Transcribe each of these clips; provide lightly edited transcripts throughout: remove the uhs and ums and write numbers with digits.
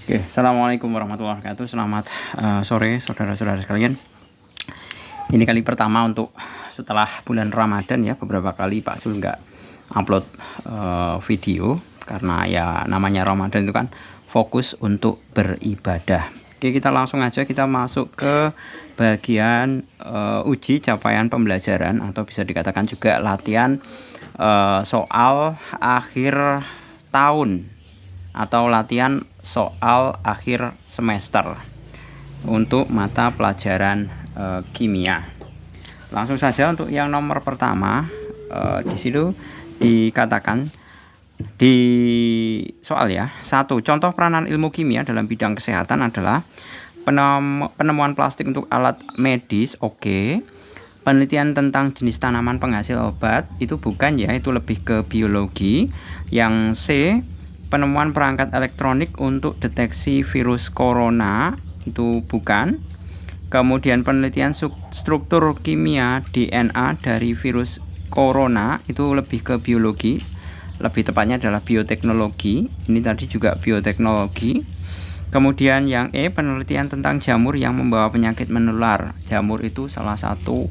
Oke, assalamualaikum warahmatullahi wabarakatuh. Selamat sore saudara-saudara sekalian. Ini kali pertama untuk setelah bulan Ramadan ya. Beberapa kali Pak Jul nggak upload video karena ya namanya Ramadan itu kan fokus untuk beribadah. Oke, kita langsung aja kita masuk ke bagian uji capaian pembelajaran atau bisa dikatakan juga latihan soal akhir tahun atau latihan soal akhir semester untuk mata pelajaran kimia. Langsung saja untuk yang nomor pertama, di situ dikatakan di soal ya, 1. Contoh peranan ilmu kimia dalam bidang kesehatan adalah penemuan plastik untuk alat medis. Oke. Penelitian tentang jenis tanaman penghasil obat itu bukan ya, itu lebih ke biologi. Yang C, penemuan perangkat elektronik untuk deteksi virus corona itu bukan. Kemudian penelitian struktur kimia DNA dari virus corona itu lebih ke biologi. Lebih tepatnya adalah bioteknologi. Ini tadi juga bioteknologi. Kemudian yang E, penelitian tentang jamur yang membawa penyakit menular. Jamur itu salah satu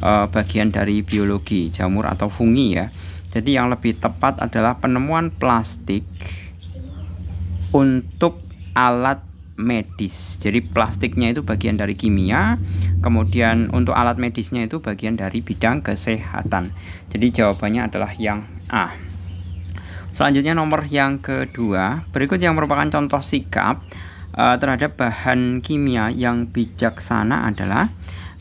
bagian dari biologi, jamur atau fungi ya. Jadi yang lebih tepat adalah penemuan plastik untuk alat medis. Jadi plastiknya itu bagian dari kimia, kemudian untuk alat medisnya itu bagian dari bidang kesehatan. Jadi jawabannya adalah yang A. Selanjutnya nomor yang kedua, berikut yang merupakan contoh sikap terhadap bahan kimia yang bijaksana adalah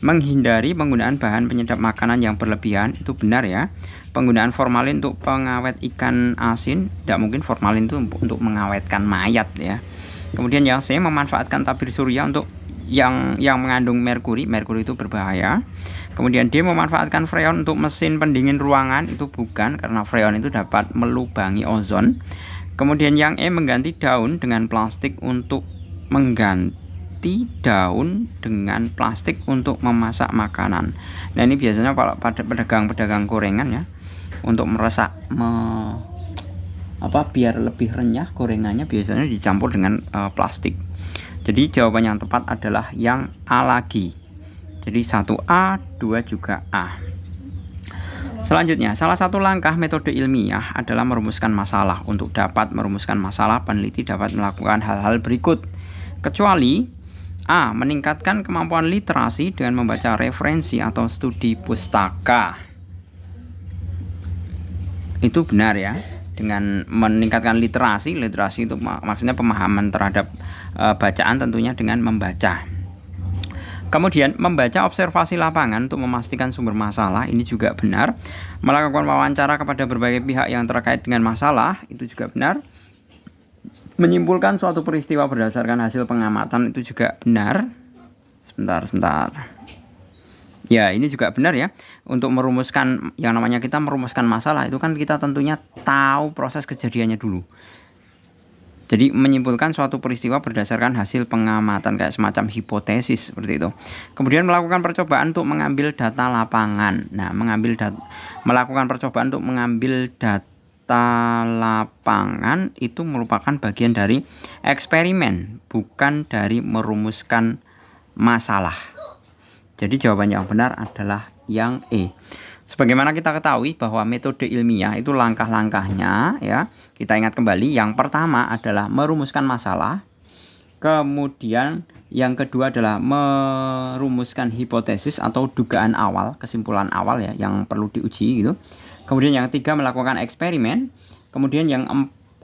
menghindari penggunaan bahan penyedap makanan yang berlebihan. Itu benar ya. Penggunaan formalin untuk pengawet ikan asin, tidak mungkin formalin itu untuk mengawetkan mayat ya. Kemudian yang C, memanfaatkan tabir surya untuk yang mengandung merkuri. Merkuri itu berbahaya. Kemudian D, memanfaatkan freon untuk mesin pendingin ruangan. Itu bukan, karena freon itu dapat melubangi ozon. Kemudian yang E, mengganti daun dengan plastik untuk memasak makanan. Nah ini biasanya pada pedagang-pedagang gorengan ya, untuk biar lebih renyah gorengannya biasanya dicampur dengan plastik. Jadi jawaban yang tepat adalah yang A lagi. Jadi 1A, 2 juga A. Selanjutnya, salah satu langkah metode ilmiah adalah merumuskan masalah. Untuk dapat merumuskan masalah, peneliti dapat melakukan hal-hal berikut. Kecuali A, meningkatkan kemampuan literasi dengan membaca referensi atau studi pustaka. Itu benar ya. Dengan meningkatkan literasi itu maksudnya pemahaman terhadap bacaan tentunya dengan membaca. Kemudian membaca observasi lapangan untuk memastikan sumber masalah, ini juga benar. Melakukan wawancara kepada berbagai pihak yang terkait dengan masalah, itu juga benar. Menyimpulkan suatu peristiwa berdasarkan hasil pengamatan, itu juga benar. Sebentar. Ya, ini juga benar ya. Untuk merumuskan, yang namanya kita merumuskan masalah, itu kan kita tentunya tahu proses kejadiannya dulu. Jadi menyimpulkan suatu peristiwa berdasarkan hasil pengamatan, kayak semacam hipotesis seperti itu. Kemudian melakukan percobaan untuk mengambil data lapangan. Nah, melakukan percobaan untuk mengambil data lapangan itu merupakan bagian dari eksperimen, bukan dari merumuskan masalah. Jadi jawaban yang benar adalah yang E. Sebagaimana kita ketahui bahwa metode ilmiah itu langkah-langkahnya ya, kita ingat kembali, yang pertama adalah merumuskan masalah, kemudian yang kedua adalah merumuskan hipotesis atau dugaan awal, kesimpulan awal ya yang perlu diuji gitu. Kemudian yang ketiga melakukan eksperimen, kemudian yang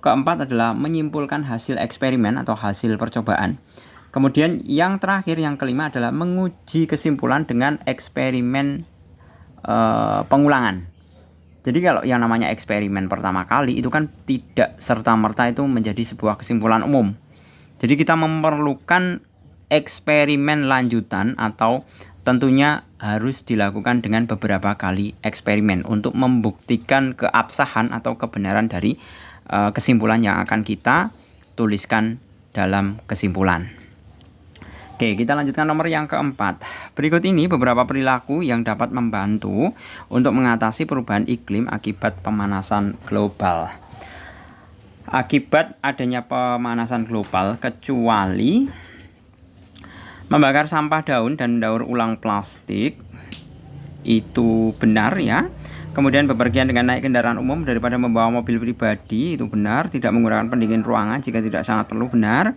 keempat adalah menyimpulkan hasil eksperimen atau hasil percobaan. Kemudian yang terakhir, yang kelima adalah menguji kesimpulan dengan eksperimen pengulangan. Jadi kalau yang namanya eksperimen pertama kali itu kan tidak serta-merta itu menjadi sebuah kesimpulan umum. Jadi kita memerlukan eksperimen lanjutan atau tentunya harus dilakukan dengan beberapa kali eksperimen untuk membuktikan keabsahan atau kebenaran dari kesimpulan yang akan kita tuliskan dalam kesimpulan. Oke, kita lanjutkan nomor yang keempat. Berikut ini beberapa perilaku yang dapat membantu untuk mengatasi perubahan iklim akibat pemanasan global. akibat adanya pemanasan global, kecuali membakar sampah daun dan mendaur ulang plastik itu benar ya. Kemudian bepergian dengan naik kendaraan umum daripada membawa mobil pribadi itu benar. Tidak menggunakan pendingin ruangan jika tidak sangat perlu benar.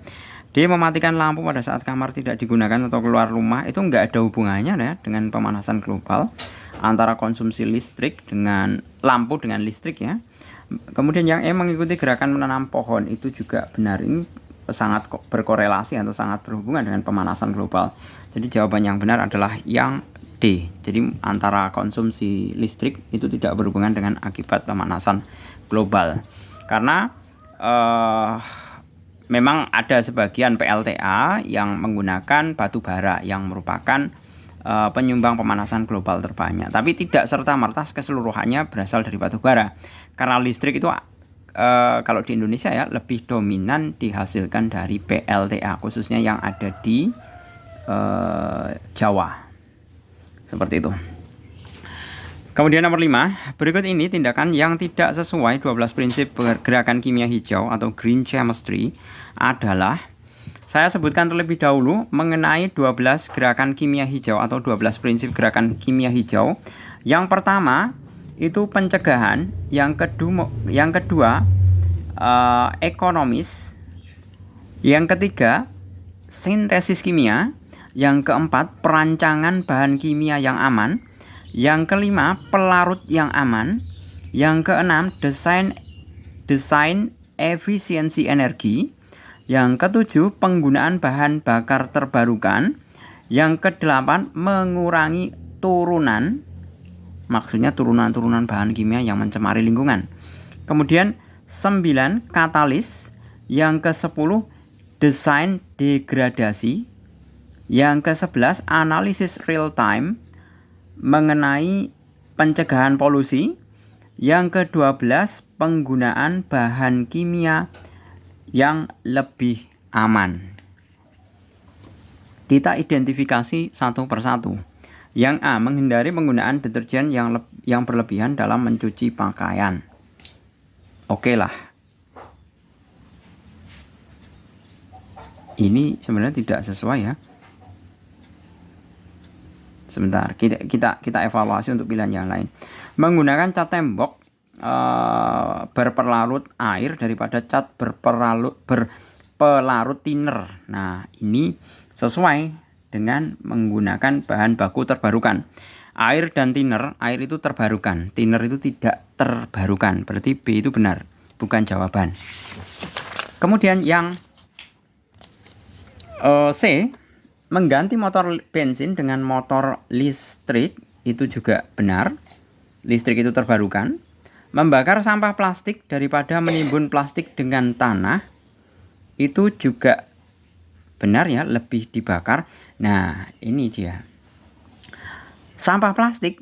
D. Mematikan lampu pada saat kamar tidak digunakan atau keluar rumah itu enggak ada hubungannya ya dengan pemanasan global, antara konsumsi listrik dengan lampu dengan listrik ya. Kemudian yang E. Mengikuti gerakan menanam pohon itu juga benar. Ini sangat berkorelasi atau sangat berhubungan dengan pemanasan global. Jadi jawaban yang benar adalah yang D. Jadi antara konsumsi listrik itu tidak berhubungan dengan akibat pemanasan global. Karena memang ada sebagian PLTA yang menggunakan batu bara yang merupakan penyumbang pemanasan global terbanyak. Tapi tidak serta-merta keseluruhannya berasal dari batu bara. Karena listrik itu kalau di Indonesia ya lebih dominan dihasilkan dari PLTA, khususnya yang ada di Jawa. Seperti itu. Kemudian nomor 5, berikut ini tindakan yang tidak sesuai 12 prinsip gerakan kimia hijau atau green chemistry adalah, saya sebutkan terlebih dahulu mengenai 12 gerakan kimia hijau atau 12 prinsip gerakan kimia hijau. Yang pertama itu pencegahan, yang kedua ekonomis, yang ketiga sintesis kimia, yang keempat perancangan bahan kimia yang aman, yang kelima pelarut yang aman, yang keenam desain efisiensi energi, yang ketujuh penggunaan bahan bakar terbarukan, yang kedelapan mengurangi turunan, maksudnya turunan bahan kimia yang mencemari lingkungan. Kemudian 9 katalis, yang ke-10 desain degradasi, yang ke-11 analisis real time mengenai pencegahan polusi, yang ke-12 penggunaan bahan kimia yang lebih aman. Kita identifikasi satu persatu. Yang A, menghindari penggunaan deterjen yang berlebihan dalam mencuci pakaian. Oke lah. Ini sebenarnya tidak sesuai ya. Sebentar, kita evaluasi untuk pilihan yang lain. Menggunakan cat tembok berpelarut air daripada cat berpelarut thinner. Nah, ini sesuai dengan menggunakan bahan baku terbarukan. Air dan thinner, air itu terbarukan, thinner itu tidak terbarukan. Berarti B itu benar, bukan jawaban. Kemudian yang C, mengganti motor bensin dengan motor listrik itu juga benar. Listrik itu terbarukan. Membakar sampah plastik daripada menimbun plastik dengan tanah itu juga benar ya, lebih dibakar. Nah, ini dia. Sampah plastik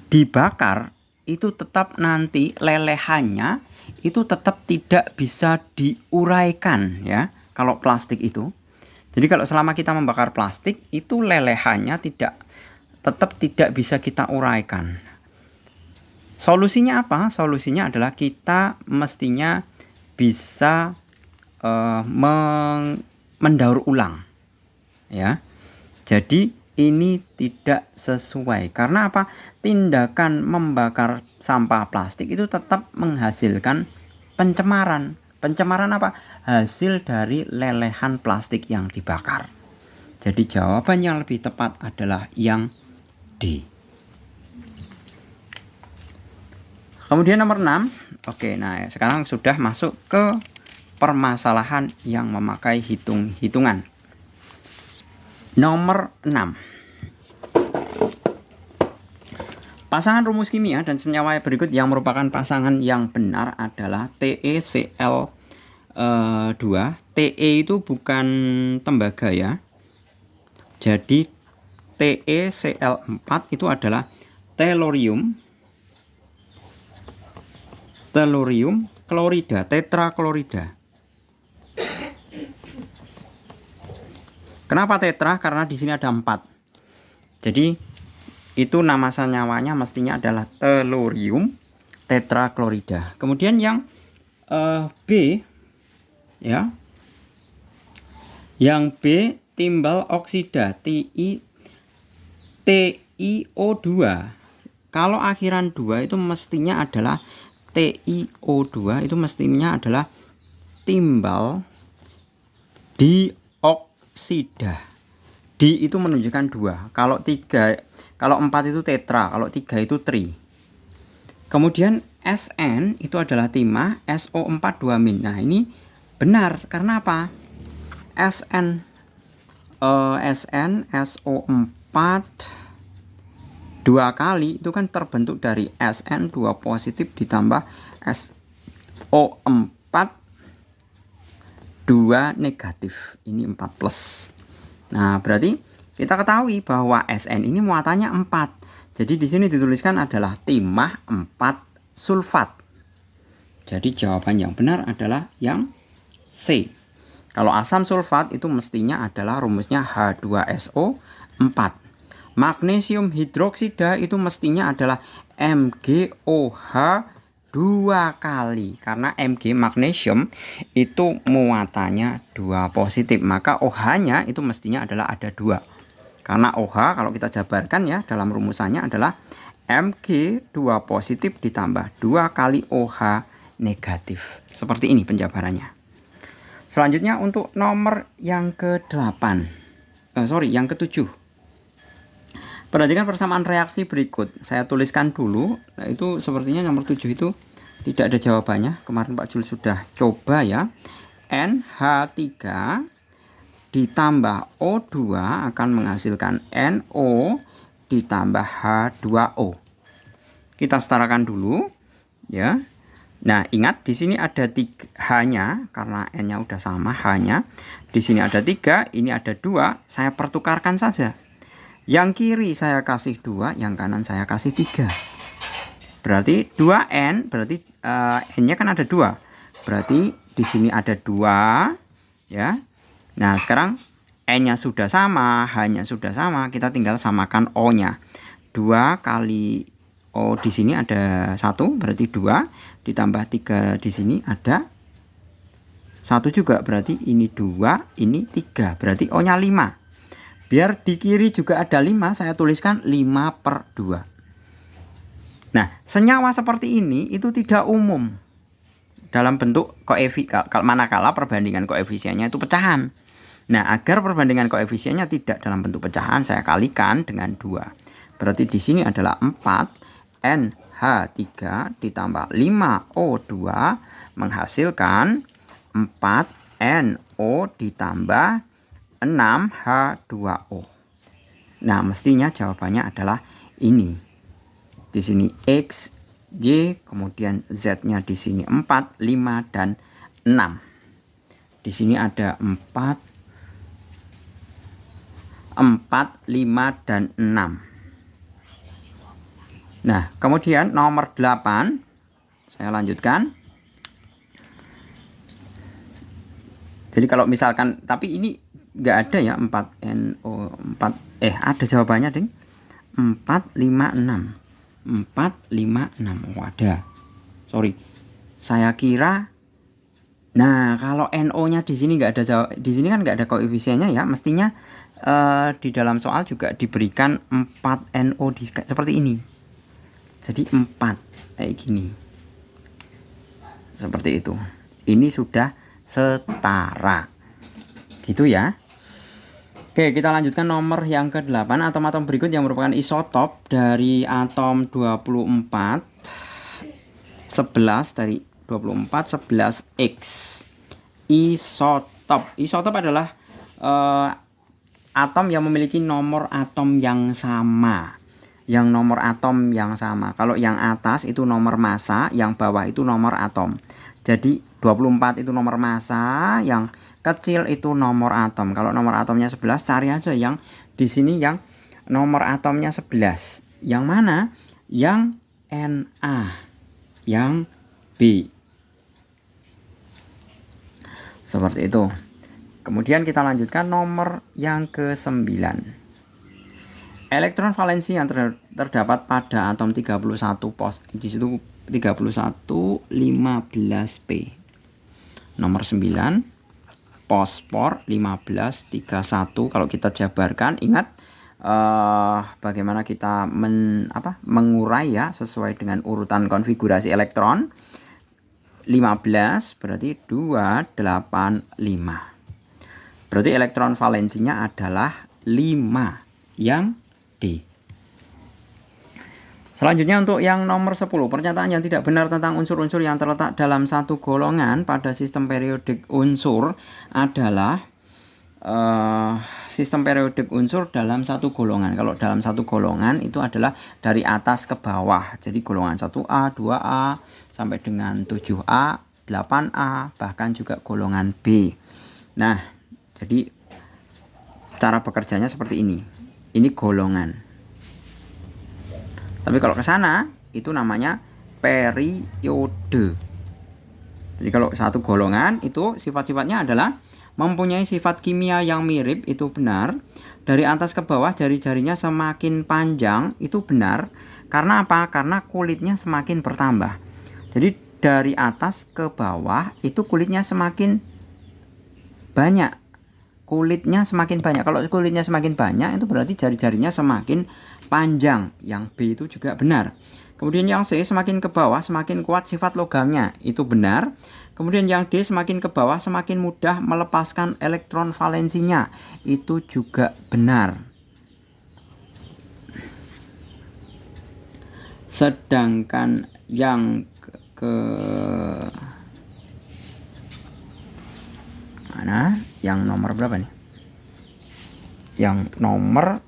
dibakar itu tetap nanti lelehannya itu tetap tidak bisa diuraikan ya, kalau plastik itu. Jadi kalau selama kita membakar plastik itu lelehannya tetap tidak bisa kita uraikan. Solusinya apa? Solusinya adalah kita mestinya bisa mendaur ulang. Ya. Jadi ini tidak sesuai. Karena apa? Tindakan membakar sampah plastik itu tetap menghasilkan pencemaran. Pencemaran apa? Hasil dari lelehan plastik yang dibakar. Jadi jawaban yang lebih tepat adalah yang D. Kemudian nomor 6. Oke, nah sekarang sudah masuk ke permasalahan yang memakai hitung-hitungan. Nomor 6. Pasangan rumus kimia dan senyawa berikut yang merupakan pasangan yang benar adalah TeCl2. Te itu bukan tembaga ya. Jadi TeCl4 itu adalah tellurium klorida, tetraklorida. Kenapa tetra? Karena di sini ada 4. Jadi itu nama senyawanya mestinya adalah tellurium tetraklorida. Kemudian yang B ya. Yang B timbal oksida TiO2. Kalau akhiran 2 itu mestinya adalah TiO2 itu mestinya adalah timbal dioksida. Di itu menunjukkan 2. Kalau 4 itu tetra, kalau 3 itu tri. Kemudian Sn itu adalah timah, SO4 2-. Nah, ini benar karena apa? SN SO4 2 kali itu kan terbentuk dari Sn 2 positif ditambah SO4 2 negatif. Ini 4 plus. Nah, berarti kita ketahui bahwa Sn ini muatannya 4. Jadi di sini dituliskan adalah timah 4 sulfat. Jadi jawaban yang benar adalah yang C. Kalau asam sulfat itu mestinya adalah rumusnya H2SO4. Magnesium hidroksida itu mestinya adalah MgOH 2 kali. Karena Mg magnesium itu muatannya 2 positif. Maka OH-nya itu mestinya adalah ada 2. Karena OH kalau kita jabarkan ya dalam rumusannya adalah Mg 2 positif ditambah 2 kali OH negatif. Seperti ini penjabarannya. Selanjutnya untuk nomor yang ke-8. Yang ke-7. Perhatikan persamaan reaksi berikut. Saya tuliskan dulu. Nah, itu sepertinya nomor 7 itu tidak ada jawabannya. Kemarin Pak Jul sudah coba ya. NH3 ditambah O2 akan menghasilkan NO ditambah H2O. Kita setarakan dulu ya. Nah, ingat di sini ada 3 H-nya karena N-nya udah sama H-nya. Di sini ada 3, ini ada 2, saya pertukarkan saja. Yang kiri saya kasih 2, yang kanan saya kasih 3. Berarti 2N, berarti N-nya kan ada 2. Berarti di sini ada 2 ya. Nah, sekarang N-nya sudah sama, H-nya sudah sama, kita tinggal samakan O-nya. 2 kali O di sini ada 1, berarti 2. Ditambah 3 di sini ada 1 juga, berarti ini 2, ini 3, berarti O nya 5. Biar di kiri juga ada 5, saya tuliskan 5/2. Nah, senyawa seperti ini itu tidak umum dalam bentuk manakala perbandingan koefisiennya itu pecahan. Nah, agar perbandingan koefisiennya tidak dalam bentuk pecahan, saya kalikan dengan 2. Berarti di sini adalah 4 NH3 ditambah 5O2 menghasilkan 4NO ditambah 6H2O. Nah, mestinya jawabannya adalah ini. Di sini X, Y, kemudian Z-nya di sini 4, 5, dan 6. Di sini ada 4, 5, dan 6. Nah, kemudian nomor 8, saya lanjutkan. Jadi kalau misalkan, tapi ini nggak ada ya 4NO4, ada jawabannya ding. 456. 456. Oh, ada. Sorry. Saya kira. Nah, kalau NO-nya di sini nggak ada di sini kan nggak ada koefisiennya ya, mestinya di dalam soal juga diberikan 4NO seperti ini. Jadi 4 kayak gini. Seperti itu. Ini sudah setara. Gitu ya. Oke, kita lanjutkan nomor yang ke-8. Atom-atom berikut yang merupakan isotop dari atom 24 11 dari 24 11X. Isotop adalah atom yang memiliki nomor atom yang sama. Yang nomor atom yang sama. Kalau yang atas itu nomor massa, yang bawah itu nomor atom. Jadi 24 itu nomor massa, yang kecil itu nomor atom. Kalau nomor atomnya 11, cari aja yang di sini yang nomor atomnya 11. Yang mana? Yang Na, yang B. Seperti itu. Kemudian kita lanjutkan nomor yang ke-9. Elektron valensi yang terdapat pada atom 31 di situ 15P. Nomor 9 fosfor 1531. Kalau kita jabarkan, ingat bagaimana kita mengurai ya sesuai dengan urutan konfigurasi elektron. 15 berarti 285. Berarti elektron valensinya adalah 5 yang D. Selanjutnya untuk yang nomor 10, pernyataan yang tidak benar tentang unsur-unsur yang terletak dalam satu golongan pada sistem periodik unsur adalah sistem periodik unsur dalam satu golongan. Kalau dalam satu golongan itu adalah dari atas ke bawah. Jadi golongan 1A, 2A, sampai dengan 7A, 8A, bahkan juga golongan B. Nah, jadi cara bekerjanya seperti ini. Ini golongan. Tapi kalau ke sana itu namanya periode. Jadi kalau satu golongan itu sifat-sifatnya adalah mempunyai sifat kimia yang mirip, itu benar. Dari atas ke bawah jari-jarinya semakin panjang, itu benar. Karena apa? Karena kulitnya semakin bertambah. Jadi dari atas ke bawah itu kulitnya semakin banyak. Kulitnya semakin banyak. Kalau kulitnya semakin banyak itu berarti jari-jarinya semakin panjang. Yang B itu juga benar. Kemudian yang C, semakin ke bawah semakin kuat sifat logamnya, itu benar. Kemudian yang D, semakin ke bawah semakin mudah melepaskan elektron valensinya, itu juga benar. Sedangkan yang mana? Yang nomor berapa nih? Yang nomor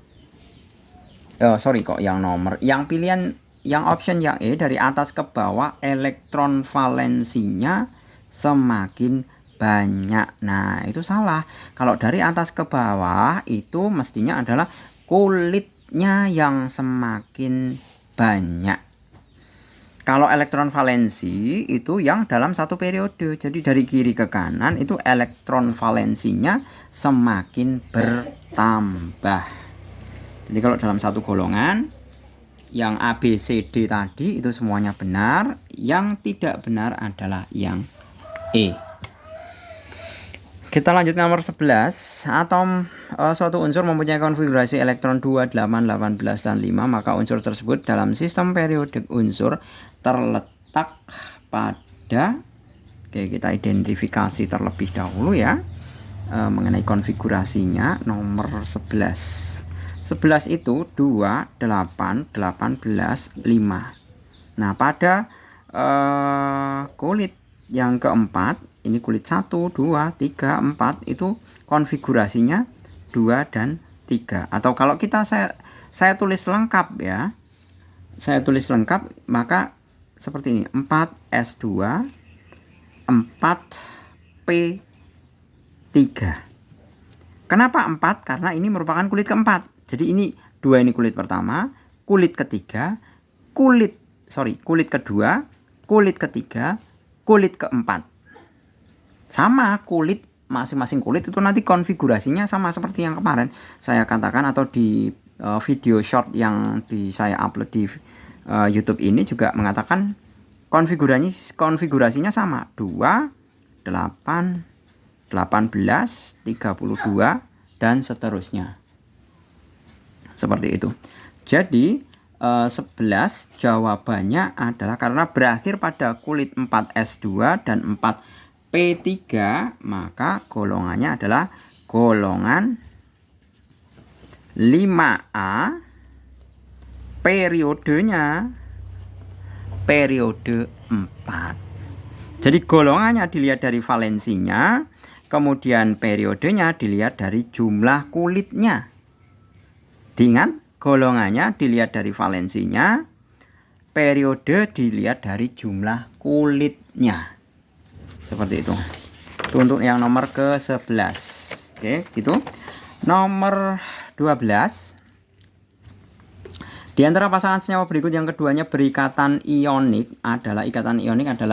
yang pilihan yang option yang E, dari atas ke bawah elektron valensinya semakin banyak. Nah, itu salah. Kalau dari atas ke bawah itu mestinya adalah kulitnya yang semakin banyak. Kalau elektron valensi itu yang dalam satu periode. Jadi dari kiri ke kanan itu elektron valensinya semakin bertambah. Jadi kalau dalam satu golongan, yang A, B, C, D tadi itu semuanya benar. Yang tidak benar adalah yang E. Kita lanjut nomor 11. Atom suatu unsur mempunyai konfigurasi elektron 2, 8, 18, dan 5. Maka unsur tersebut dalam sistem periodik unsur terletak pada, oke, kita identifikasi terlebih dahulu ya, mengenai konfigurasinya. Nomor 11. 11 itu 2, 8, 18, 5. Nah, pada kulit yang keempat, ini kulit 1, 2, 3, 4 itu konfigurasinya 2 dan 3. Atau kalau saya tulis lengkap ya. Saya tulis lengkap maka seperti ini. 4S2, 4P3. Kenapa 4? Karena ini merupakan kulit keempat. Jadi ini 2, ini kulit pertama, kulit ketiga, kulit kedua, kulit ketiga, kulit keempat. Sama kulit, masing-masing kulit itu nanti konfigurasinya sama seperti yang kemarin saya katakan, atau di video short yang saya upload di YouTube ini juga mengatakan konfigurasinya sama. 2, 8, 18, 32 dan seterusnya. Seperti itu. Jadi 11 jawabannya adalah karena berakhir pada kulit 4S2 dan 4P3, maka golongannya adalah golongan 5A, periodenya periode 4. Jadi golongannya dilihat dari valensinya, kemudian periodenya dilihat dari jumlah kulitnya. Diingat, golongannya dilihat dari valensinya, periode dilihat dari jumlah kulitnya. Seperti itu. Itu untuk yang nomor ke-11. Oke, gitu. Nomor 12. Di antara pasangan senyawa berikut yang keduanya berikatan ionik adalah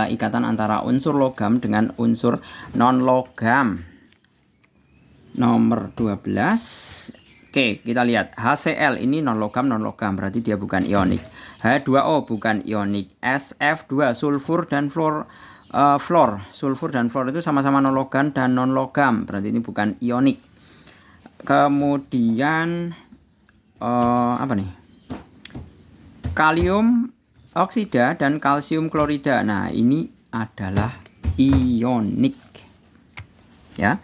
ikatan antara unsur logam dengan unsur non-logam. Nomor 12. Oke, kita lihat HCl ini non logam berarti dia bukan ionik. H2O bukan ionik. SF2 sulfur dan fluor. Sulfur dan fluor itu sama-sama non logam dan non logam, berarti ini bukan ionik. Kemudian apa nih? Kalium oksida dan kalsium klorida. Nah, ini adalah ionik. Ya.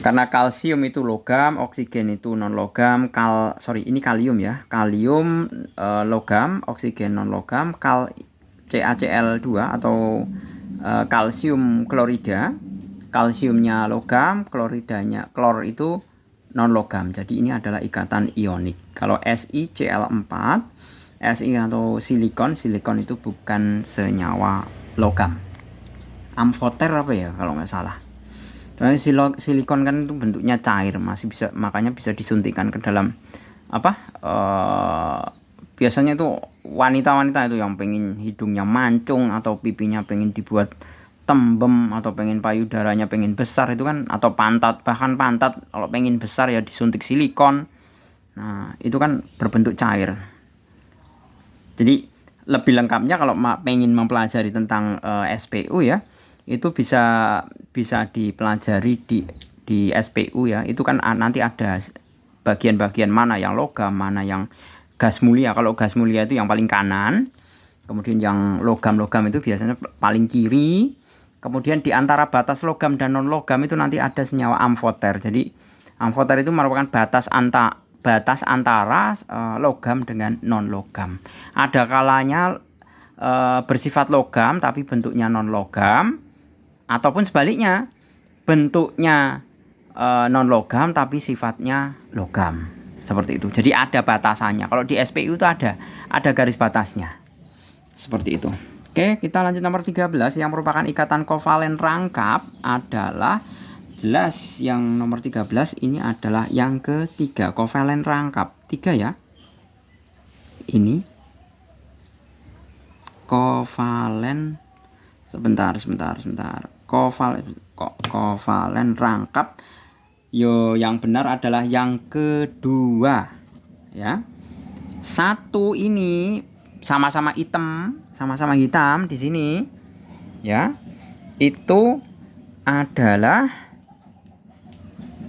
Karena kalsium itu logam, oksigen itu non logam, ini kalium ya. Kalium logam, oksigen non logam, CaCl2 atau kalsium klorida. Kalsiumnya logam, kloridanya klor itu non logam. Jadi ini adalah ikatan ionik. Kalau SiCl4, Si atau silikon itu bukan senyawa logam. Amfoter apa ya kalau nggak salah. Silikon kan itu bentuknya cair, makanya bisa disuntikkan ke dalam biasanya itu wanita-wanita itu yang pengen hidungnya mancung atau pipinya pengen dibuat tembem atau pengen payudaranya pengen besar itu kan, atau bahkan pantat kalau pengen besar ya disuntik silikon. Nah, itu kan berbentuk cair. Jadi lebih lengkapnya kalau pengen mempelajari tentang SPU ya, itu bisa dipelajari di SPU ya. Itu kan nanti ada bagian-bagian mana yang logam, mana yang gas mulia. Kalau gas mulia itu yang paling kanan, kemudian yang logam-logam itu biasanya paling kiri. Kemudian di antara batas logam dan non logam itu nanti ada senyawa amfoter. Jadi amfoter itu merupakan batas antara logam dengan non logam. Ada kalanya bersifat logam tapi bentuknya non logam, ataupun sebaliknya bentuknya non logam tapi sifatnya logam, seperti itu. Jadi ada batasannya. Kalau di SPU itu ada garis batasnya, seperti itu. Oke, kita lanjut nomor 13 yang merupakan ikatan kovalen rangkap adalah jelas yang nomor 13 ini adalah yang ketiga, kovalen rangkap 3 ya. Ini kovalen sebentar. Kovalen rangkap yang benar adalah yang kedua ya. Satu ini sama-sama hitam di sini ya. Itu adalah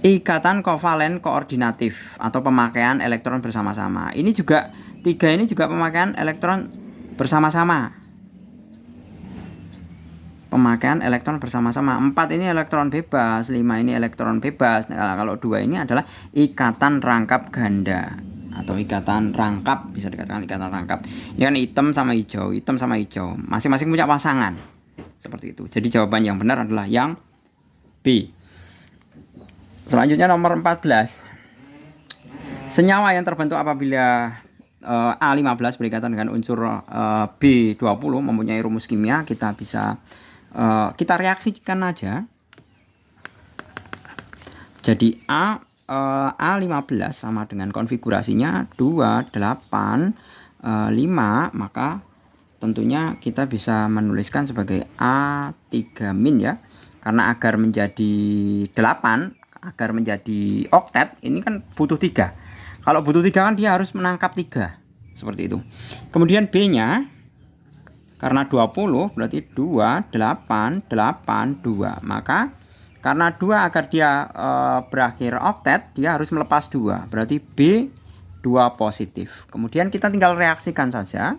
ikatan kovalen koordinatif atau pemakaian elektron bersama-sama. Ini juga 3 ini juga pemakaian elektron bersama-sama. Pemakaian elektron bersama-sama. 4 ini elektron bebas, 5 ini elektron bebas. Nah, kalau 2 ini adalah ikatan rangkap ganda atau ikatan rangkap, bisa dikatakan ikatan rangkap. Ini kan hitam sama hijau, masing-masing punya pasangan. Seperti itu. Jadi jawaban yang benar adalah yang B. Selanjutnya nomor 14. Senyawa yang terbentuk apabila A15 berikatan dengan unsur B20 mempunyai rumus kimia, kita bisa kita reaksikan aja. Jadi A15 sama dengan konfigurasinya 2, 8, 5, maka tentunya kita bisa menuliskan sebagai A3- ya. Karena agar menjadi 8, agar menjadi oktet ini kan butuh 3. Kalau butuh 3 kan dia harus menangkap 3. Seperti itu. Kemudian B-nya karena 20 berarti 2, 8, 8, 2. Maka karena 2 agar dia berakhir oktet, dia harus melepas 2. Berarti B2 positif. Kemudian kita tinggal reaksikan saja.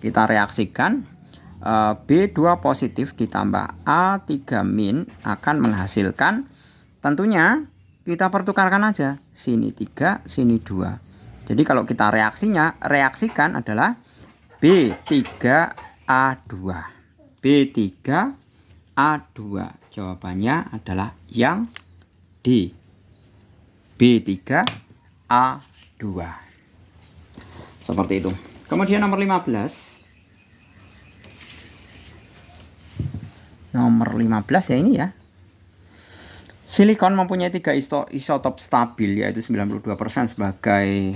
Kita reaksikan B2 positif ditambah A3- akan menghasilkan, tentunya kita pertukarkan aja. Sini 3, sini 2. Jadi kalau kita reaksikan adalah B3A2. B3A2. Jawabannya adalah yang D. B3A2. Seperti itu. Kemudian nomor 15. Nomor 15 ya ini ya. Silikon mempunyai 3 isotop stabil, yaitu 92% sebagai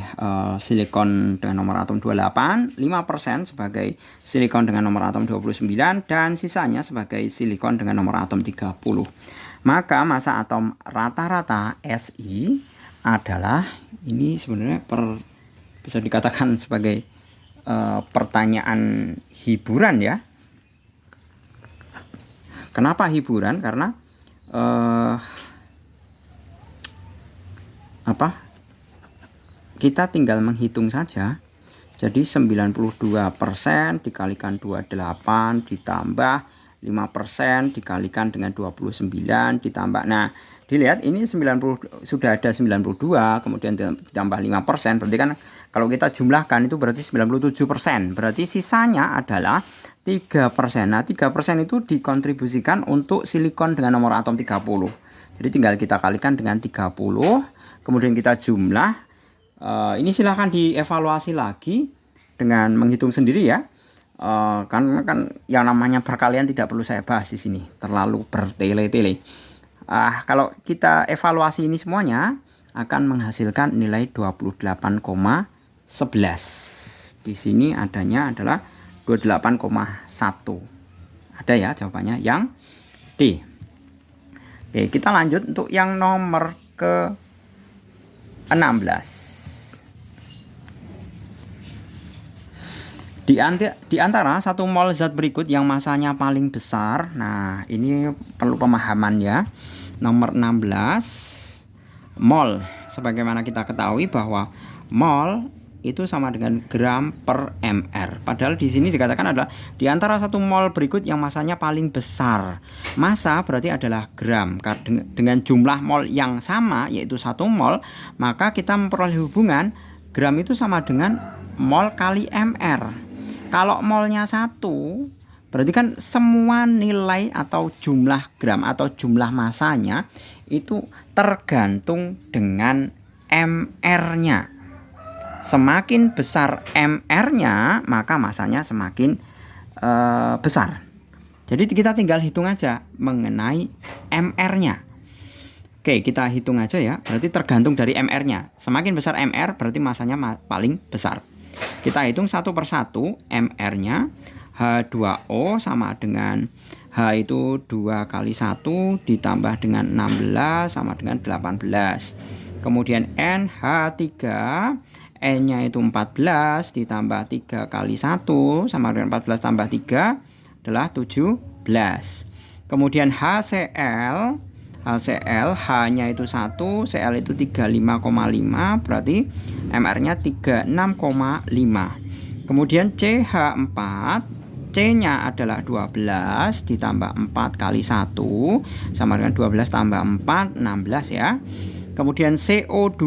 silikon dengan nomor atom 28, 5% sebagai silikon dengan nomor atom 29, dan sisanya sebagai silikon dengan nomor atom 30. Maka massa atom rata-rata Si adalah ini sebenarnya bisa dikatakan sebagai pertanyaan hiburan ya. Kenapa hiburan? Karena kita tinggal menghitung saja. Jadi 92% dikalikan 28 ditambah 5% dikalikan dengan 29 ditambah. Nah, dilihat ini 90 sudah ada 92 kemudian ditambah 5%, berarti kan kalau kita jumlahkan itu berarti 97%. Berarti sisanya adalah 3%. Nah, 3% itu dikontribusikan untuk silikon dengan nomor atom 30. Jadi tinggal kita kalikan dengan 30, kemudian kita jumlah. Ini silahkan dievaluasi lagi dengan menghitung sendiri ya. Karena kan yang namanya perkalian tidak perlu saya bahas di sini, terlalu bertele-tele. Kalau kita evaluasi ini semuanya akan menghasilkan nilai 28,11. Di sini adanya adalah 28,1. Ada ya jawabannya yang D. Oke, kita lanjut untuk yang nomor ke 16. Di antara satu mol zat berikut yang masanya paling besar, nah ini perlu pemahaman ya. Nomor 16, mol. Sebagaimana kita ketahui bahwa mol itu sama dengan gram per mr. Padahal di sini dikatakan adalah di antara satu mol berikut yang masanya paling besar. Massa berarti adalah gram. Dengan jumlah mol yang sama yaitu 1 mol, maka kita memperoleh hubungan gram itu sama dengan mol kali mr. Kalau molnya 1, berarti kan semua nilai atau jumlah gram atau jumlah masanya itu tergantung dengan mr-nya. Semakin besar mr-nya, maka masanya semakin besar. Jadi kita tinggal hitung aja mengenai mr-nya. Oke, kita hitung aja ya. Berarti tergantung dari mr-nya. Semakin besar mr berarti masanya paling besar. Kita hitung satu persatu mr-nya. H2O sama dengan H itu 2 kali 1 ditambah dengan 16 sama dengan 18. Kemudian NH3, N-nya itu 14 ditambah 3 kali 1 sama dengan 14 tambah 3 adalah 17. Kemudian HCl, H-nya itu 1, Cl itu 35,5, berarti mr-nya 36,5. Kemudian CH4, C-nya adalah 12 ditambah 4 kali 1 sama dengan 12 tambah 4, 16 ya. Kemudian CO2,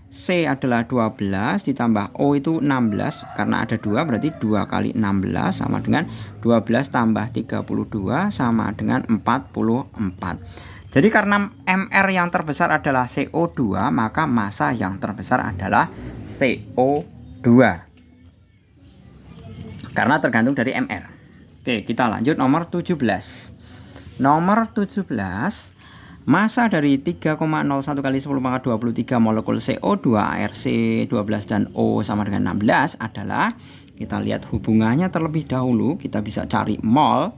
C adalah 12 ditambah O itu 16, karena ada 2 berarti 2 kali 16 sama dengan 12 tambah 32 sama dengan 44. Jadi karena mr yang terbesar adalah CO2, maka massa yang terbesar adalah CO2. Karena tergantung dari mr. Oke, kita lanjut nomor 17. Nomor 17, massa dari 3,01 kali 10 pangkat 23 molekul CO2, ARC 12 dan O sama dengan 16 adalah, kita lihat hubungannya terlebih dahulu, kita bisa cari mol.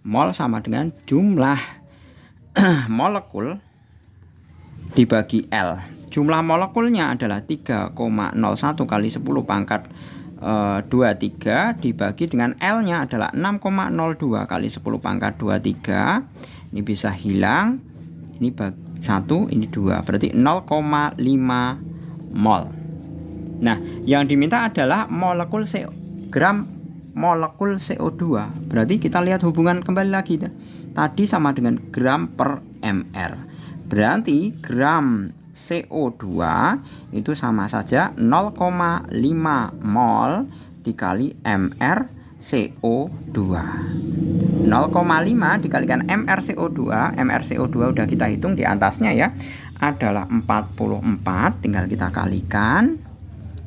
Mol sama dengan jumlah molekul dibagi L. Jumlah molekulnya adalah 3,01 kali 10 pangkat 23 dibagi dengan L-nya adalah 6,02 kali 10 pangkat 23. Ini bisa hilang. Ini bagi 1, ini 2. Berarti 0,5 mol. Nah, yang diminta adalah molekul gram molekul CO2. Berarti kita lihat hubungan kembali lagi. Tadi sama dengan gram per mr. Berarti gram CO2 itu sama saja 0,5 mol dikali mr CO2. 0,5 dikalikan mr CO2. Mr CO2 udah kita hitung di atasnya ya, adalah 44. Tinggal kita kalikan.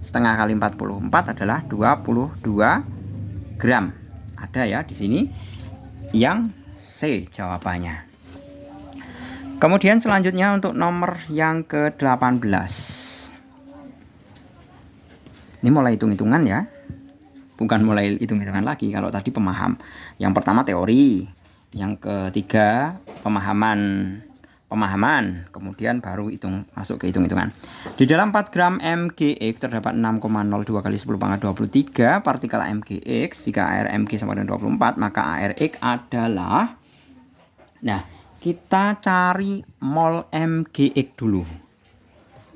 Setengah kali 44 adalah 22 gram. Ada ya di sini yang C jawabannya. Kemudian selanjutnya untuk nomor yang ke-18. Ini mulai hitung-hitungan ya. Bukan mulai hitung-hitungan lagi. Kalau tadi pemaham. Yang pertama teori. Yang ketiga pemahaman pemahaman, kemudian baru masuk ke hitung-hitungan. Di dalam 4 gram mgx terdapat 6,02 kali 10 pangkat 23 partikel mgx. Jika ARMG sama dengan 24, maka ARX adalah, nah, kita cari mol mgx dulu.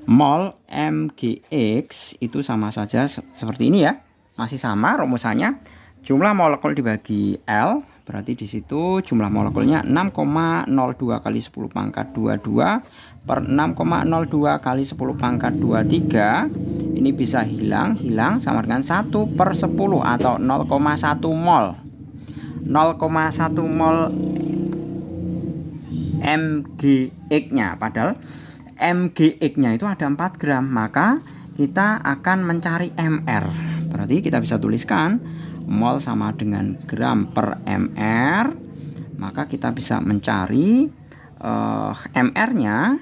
Mol mgx itu sama saja seperti ini ya, masih sama rumusannya, jumlah molekul dibagi L. Berarti di situ jumlah molekulnya 6,02 kali 10 pangkat 22 per 6,02 kali 10 pangkat 23. Ini bisa hilang sama dengan 1/10 atau 0,1 mol. 0,1 mol mgx-nya. Padahal mgx-nya itu ada 4 gram. Maka kita akan mencari mr. Berarti kita bisa tuliskan mol sama dengan gram per mr, maka kita bisa mencari mr-nya.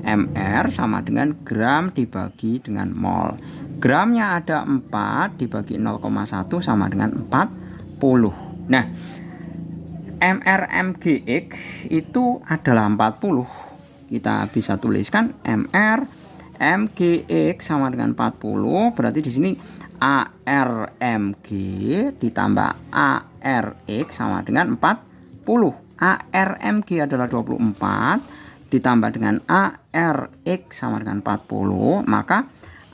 Mr sama dengan gram dibagi dengan mol. Gramnya ada 4 dibagi 0,1 sama dengan 40. Nah, mr mgx itu adalah 40. Kita bisa tuliskan mr mgx sama dengan 40. Berarti di sini ARMG ditambah ARX sama dengan 40. ARMG adalah 24 ditambah dengan ARX sama dengan 40, maka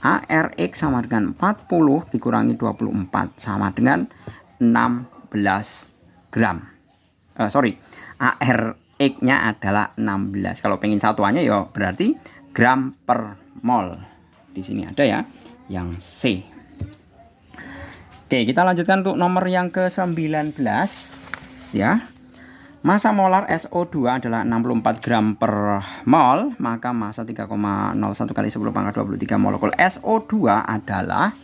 ARX sama dengan 40 dikurangi 24 sama dengan 16 gram. ARX-nya adalah 16. Kalau pengen satuannya ya berarti gram per mol. Di sini ada ya yang C. Oke, kita lanjutkan untuk nomor yang ke-19 ya. Massa molar SO2 adalah 64 gram per mol, maka massa 3,01 kali 10 pangkat 23 molekul SO2 adalah,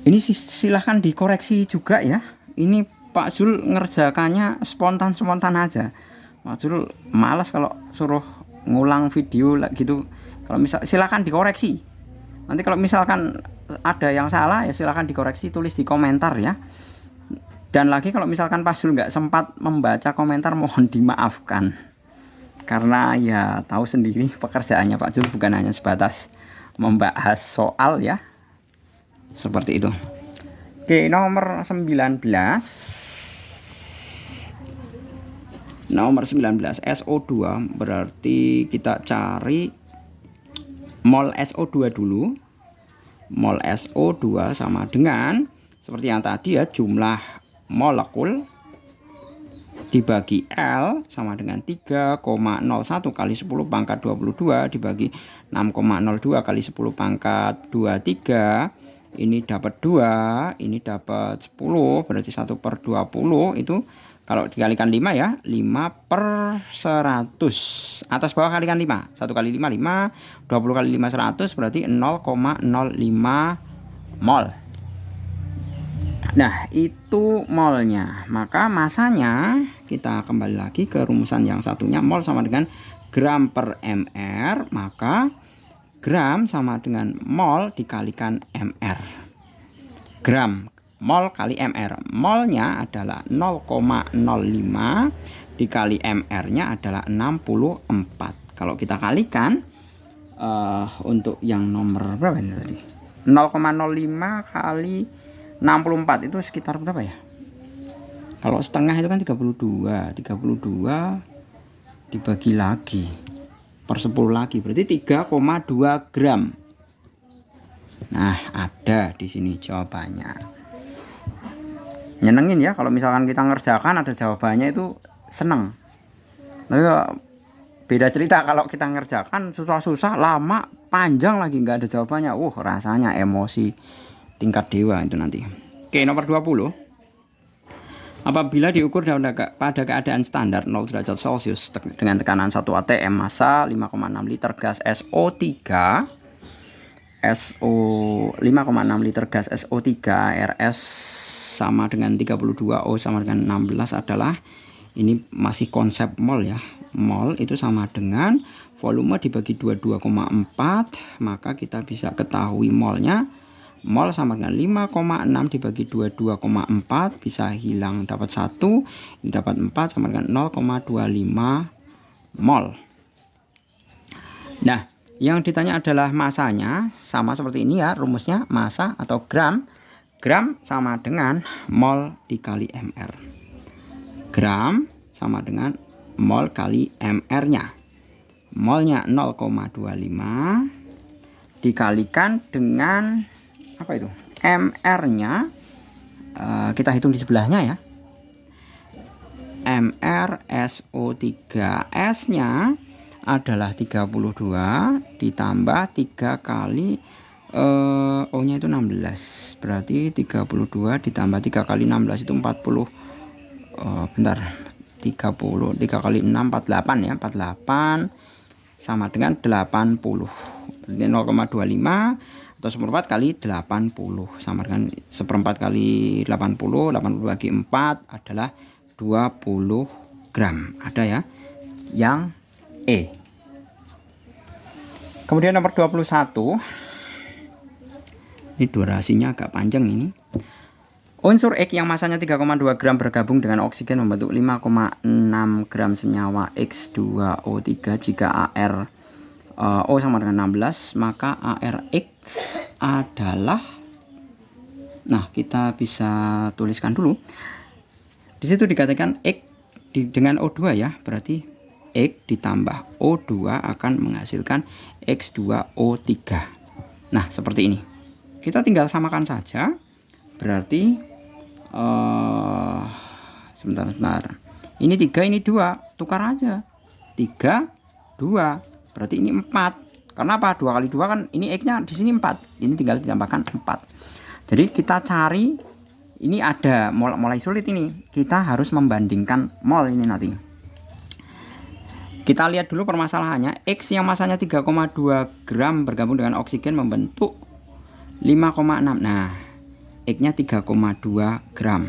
ini silahkan dikoreksi juga ya. Ini Pak Zul ngerjakannya spontan aja. Pak Zul malas kalau suruh ngulang video gitu. Kalau silahkan dikoreksi. Nanti kalau misalkan ada yang salah ya silahkan dikoreksi, tulis di komentar ya. Dan lagi kalau misalkan Pak Zul nggak sempat membaca komentar, mohon dimaafkan. Karena ya tahu sendiri pekerjaannya Pak Zul bukan hanya sebatas membahas soal ya. Seperti itu. Oke, nomor 19. Nomor 19 SO2, berarti kita cari mol SO2 dulu. Mol SO2 sama dengan seperti yang tadi ya, jumlah molekul dibagi L sama dengan 3,01 kali 10 pangkat 22 dibagi 6,02 kali 10 pangkat 23. Ini dapat 2, ini dapat 10, berarti 1/20 itu kalau dikalikan 5 ya, 5/100. Atas bawah kalikan 5. 1 kali 5, 5. 20 kali 5, 100. Berarti 0,05 mol. Nah, itu molnya. Maka masanya, kita kembali lagi ke rumusan yang satunya. Mol sama dengan gram per mr. Maka gram sama dengan mol dikalikan mr. Gram mol kali mr. Molnya adalah 0,05 dikali mr-nya adalah 64. Kalau kita kalikan untuk yang nomor berapa ini tadi? 0,05 kali 64 itu sekitar berapa ya? Kalau setengah itu kan 32 dibagi lagi per 10 lagi berarti 3,2 gram. Nah, ada di sini jawabannya. Nyenengin ya kalau misalkan kita ngerjakan ada jawabannya, itu seneng. Tapi beda cerita kalau kita ngerjakan susah-susah, lama, panjang lagi nggak ada jawabannya. Rasanya emosi tingkat dewa itu nanti. Oke, nomor 20. Apabila diukur pada keadaan standar 0 derajat Celcius dengan tekanan 1 atm, massa 5,6 liter gas SO3 RS sama dengan 32, O sama dengan 16 adalah, ini masih konsep mol ya. Mol itu sama dengan volume dibagi 22,4, maka kita bisa ketahui molnya. Mol sama dengan 5,6 dibagi 22,4, bisa hilang dapat 1, ini dapat 4 sama dengan 0,25 mol. Nah, yang ditanya adalah masanya, sama seperti ini ya rumusnya, massa atau gram. Gram sama dengan mol dikali mr. Gram sama dengan mol kali mr-nya. Molnya 0,25 dikalikan dengan apa itu? mr-nya kita hitung di sebelahnya ya. mr SO3S-nya adalah 32 ditambah 3 kali O-nya itu 16. Berarti 32 ditambah 3 kali 16 itu 40. Bentar. 30 3 kali 6 48 ya. 48 sama dengan 80. Berarti 0,25 atau 1/4 kali 80 sama dengan 1/4 kali 80. 80 bagi 4 adalah 20 gram. Ada ya yang E. Kemudian nomor 21. Ini durasinya agak panjang ini. Unsur X yang masanya 3,2 gram bergabung dengan oksigen membentuk 5,6 gram senyawa X2O3. Jika AR O sama dengan 16, maka ARX adalah, nah kita bisa tuliskan dulu. Di situ dikatakan X dengan O2 ya, berarti X ditambah O2 akan menghasilkan X2O3. Nah, seperti ini. Kita tinggal samakan saja. Berarti sebentar. Ini 3, ini 2. Tukar aja. 3, 2. Berarti ini 4. Karena apa? 2 kali 2 kan ini X-nya di sini 4. Ini tinggal ditambahkan 4. Jadi kita cari, ini ada mulai sulit ini. Kita harus membandingkan mol ini nanti. Kita lihat dulu permasalahannya. X yang masanya 3,2 gram bergabung dengan oksigen membentuk 5,6. Nah, X-nya 3,2 gram.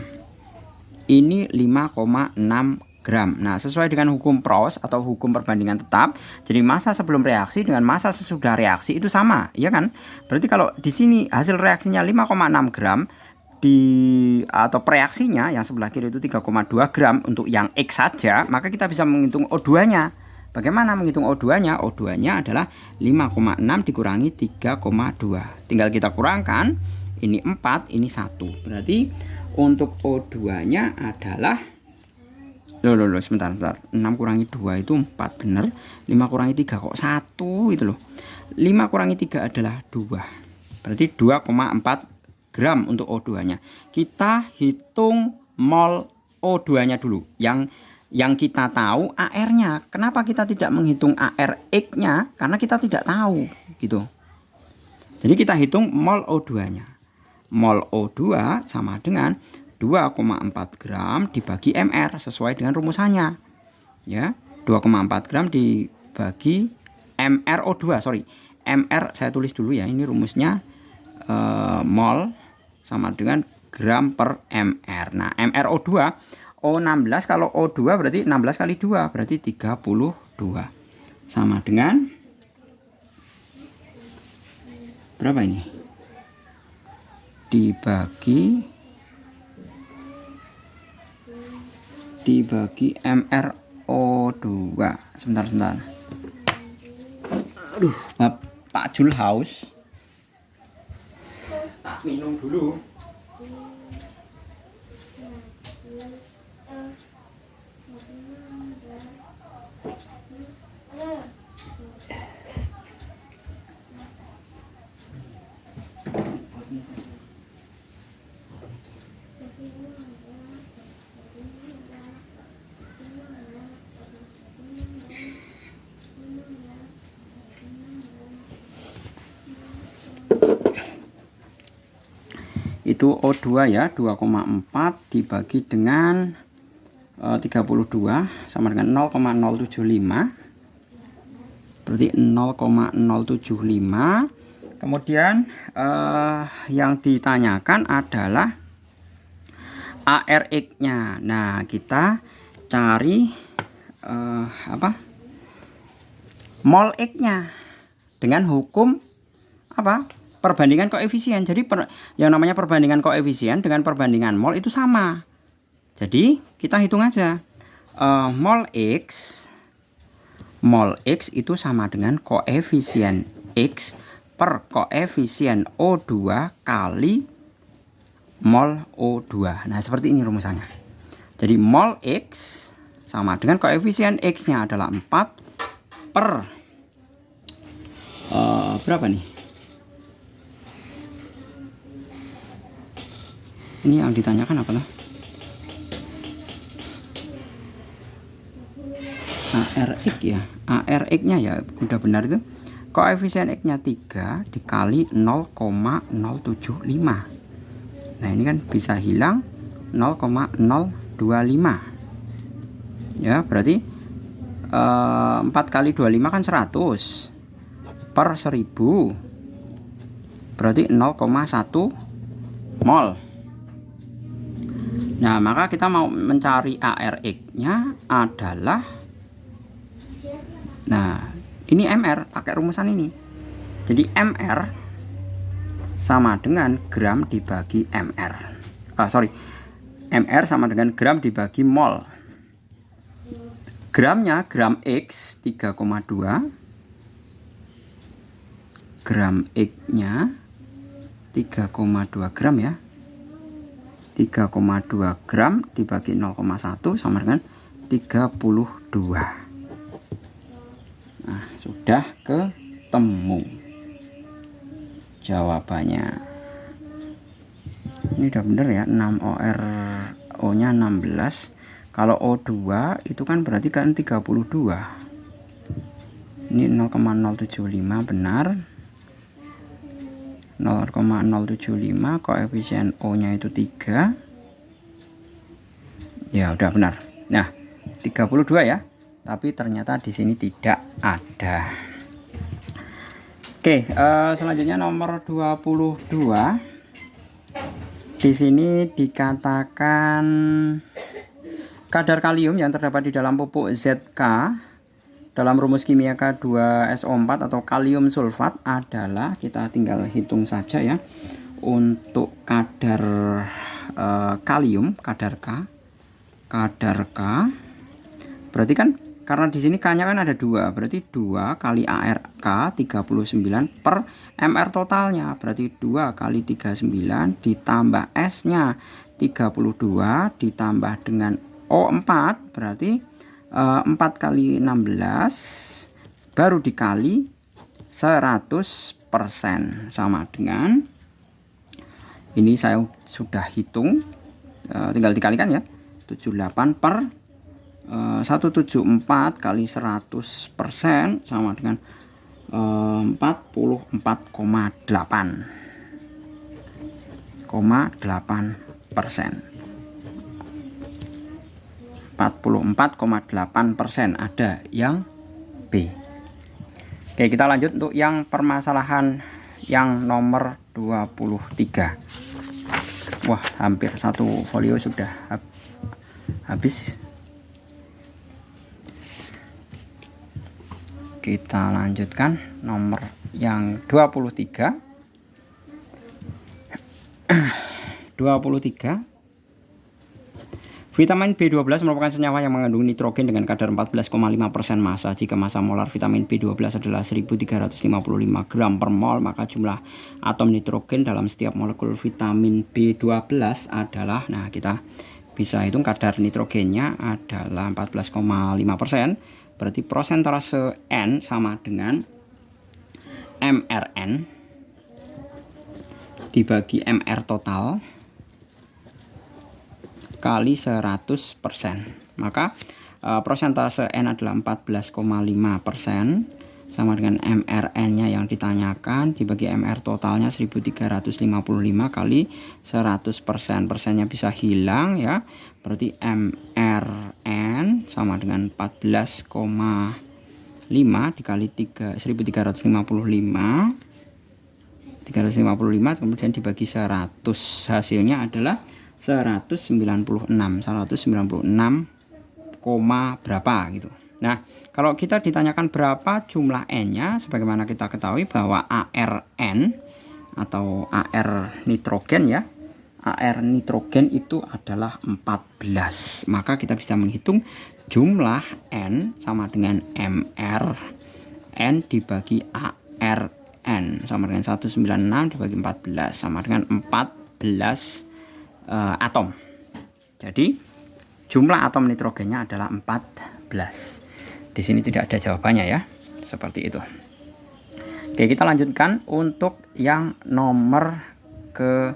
Ini 5,6 gram. Nah, sesuai dengan hukum Proust atau hukum perbandingan tetap, jadi massa sebelum reaksi dengan massa sesudah reaksi itu sama, ya kan? Berarti kalau di sini hasil reaksinya 5,6 gram atau reaksinya yang sebelah kiri itu 3,2 gram untuk yang X saja, maka kita bisa menghitung O2-nya. Bagaimana menghitung O2-nya? O2-nya adalah 5,6 dikurangi 3,2. Tinggal kita kurangkan, ini 4, ini 1. Berarti untuk O2-nya adalah sebentar. 6 kurangi 2 itu 4 bener. 5 kurangi 3 kok 1 itu loh. 5 kurangi 3 adalah 2. Berarti 2,4 gram untuk O2-nya. Kita hitung mol O2-nya dulu. Yang kita tahu AR-nya. Kenapa kita tidak menghitung ARX-nya? Karena kita tidak tahu gitu. Jadi kita hitung mol O2-nya. Mol O2 sama dengan 2,4 gram dibagi mr sesuai dengan rumusannya. Ya, 2,4 gram dibagi mr O2, mr saya tulis dulu ya. Ini rumusnya mol sama dengan gram per mr. Nah, mr O2 O16, kalau O2 berarti 16 kali 2 berarti 32 sama dengan berapa ini? Dibagi MrO2. Sebentar. Aduh, Pak Jul haus. Tak minum dulu. Itu O2 ya, 2,4 dibagi dengan 32 sama dengan 0,075. Berarti 0,075. Kemudian yang ditanyakan adalah ARX-nya. Nah, kita cari mol X-nya dengan hukum perbandingan koefisien. Jadi yang namanya perbandingan koefisien dengan perbandingan mol itu sama. Jadi kita hitung aja mol X mol X itu sama dengan koefisien X per koefisien O2 kali mol O2. Nah, seperti ini rumusannya. Jadi mol X sama dengan koefisien X-nya adalah 4 per berapa nih? Ini yang ditanyakan apa lah? ARX ya. ARX-nya ya udah benar itu. Koefisien X-nya 3 dikali 0,075. Nah, ini kan bisa hilang 0,025. Ya, berarti 4 kali 25 kan 100 per 1000. Berarti 0,1 mol. Nah, maka kita mau mencari ARX-nya adalah, nah, ini MR pakai rumusan ini. Jadi MR sama dengan gram dibagi MR. MR sama dengan gram dibagi mol. Gramnya gram X 3,2. Gram X-nya 3,2 gram ya. 3,2 gram dibagi 0,1 sama dengan 32. Nah, sudah ketemu jawabannya. Ini udah bener ya, 6ORO nya 16. Kalau O2 itu kan berarti kan 32. Ini 0,075 benar. 0,075, koefisien O nya itu 3. Ya udah benar. Nah, 32 ya. Tapi ternyata di sini tidak ada. Oke, selanjutnya nomor 22. Di sini dikatakan kadar kalium yang terdapat di dalam pupuk ZK dalam rumus kimia K2SO4 atau kalium sulfat adalah, kita tinggal hitung saja ya. Untuk kadar kalium, kadar K berarti kan karena di sini K-nya kan ada 2, berarti 2 kali ARK 39 per MR totalnya, berarti 2 kali 39 ditambah S-nya 32 ditambah dengan O4, berarti 4 kali 16 baru dikali 100%, sama dengan ini saya sudah hitung, tinggal dikalikan ya, 78 per 174 kali 100% sama dengan 44,8%. 44,8% ada yang B. Oke, kita lanjut untuk yang permasalahan yang nomor 23. Wah, hampir satu folio sudah habis. Kita lanjutkan nomor yang 23. 23. Vitamin B12 merupakan senyawa yang mengandung nitrogen dengan kadar 14,5% massa. Jika massa molar vitamin B12 adalah 1355 gram per mol, maka jumlah atom nitrogen dalam setiap molekul vitamin B12 adalah, nah kita bisa hitung kadar nitrogennya adalah 14,5%. Berarti prosentase N sama dengan mRN dibagi MR total kali 100%. Maka prosentase N adalah 14,5% sama dengan mRN-nya yang ditanyakan dibagi MR totalnya 1355 kali 100%. Persennya bisa hilang ya. Berarti mRN sama dengan 14,5 dikali 1355 kemudian dibagi 100, hasilnya adalah 196 berapa gitu. Nah, kalau kita ditanyakan berapa jumlah N-nya, sebagaimana kita ketahui bahwa ARN atau AR nitrogen ya, AR nitrogen itu adalah 14. Maka kita bisa menghitung jumlah N sama dengan MR, N dibagi AR N sama dengan 196 dibagi 14 sama dengan 14 atom. Jadi jumlah atom nitrogennya adalah 14. Di sini tidak ada jawabannya ya. Seperti itu. Oke, kita lanjutkan untuk yang nomor ke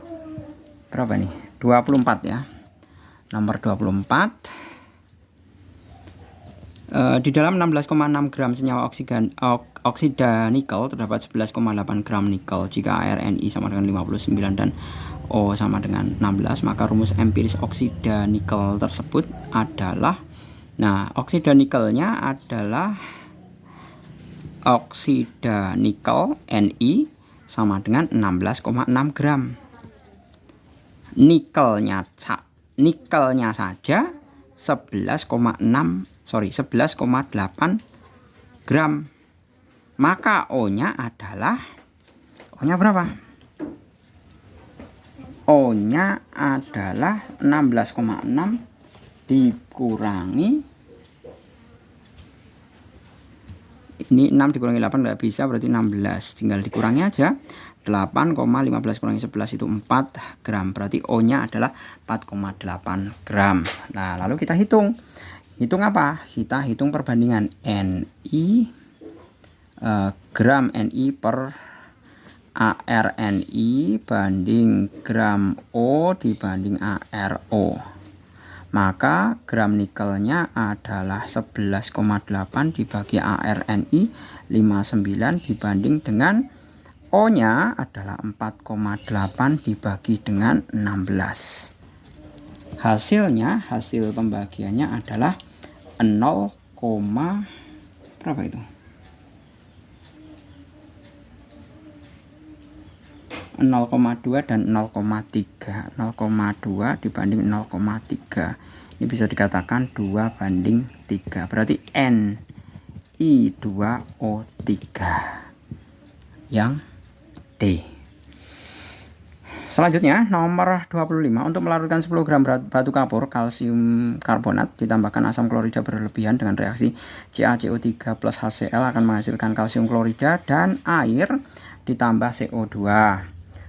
berapa nih? 24 ya. Nomor 24. Di dalam 16,6 gram senyawa oksida nikel terdapat 11,8 gram nikel. Jika ArNi sama dengan 59 dan O sama dengan 16, maka rumus empiris oksida nikel tersebut adalah, nah, oksida nikelnya adalah oksida nikel Ni sama dengan 16,6 gram. Nikelnya saja 11,8 gram. Maka O-nya adalah, O-nya berapa? O-nya adalah 16,6 dikurangi, ini 6 dikurangi 8 nggak bisa, berarti 16, tinggal dikurangi aja. 8,15 kurangi 11 itu 4 gram, berarti O-nya adalah 4,8 gram. Nah, lalu kita hitung apa? Kita hitung perbandingan Ni, gram Ni per ArNi banding gram O dibanding ArO. Maka gram nikelnya adalah 11,8 dibagi ArNi 59 dibanding dengan O-nya adalah 4,8 dibagi dengan 16. Hasilnya, hasil pembagiannya adalah 0, berapa itu? 0,2 dan 0,3. 0,2 dibanding 0,3. Ini bisa dikatakan 2:3. Berarti Ni2O3 yang D. Selanjutnya nomor 25. Untuk melarutkan 10 gram batu kapur kalsium karbonat ditambahkan asam klorida berlebihan dengan reaksi CaCO3 plus HCl akan menghasilkan kalsium klorida dan air ditambah CO2.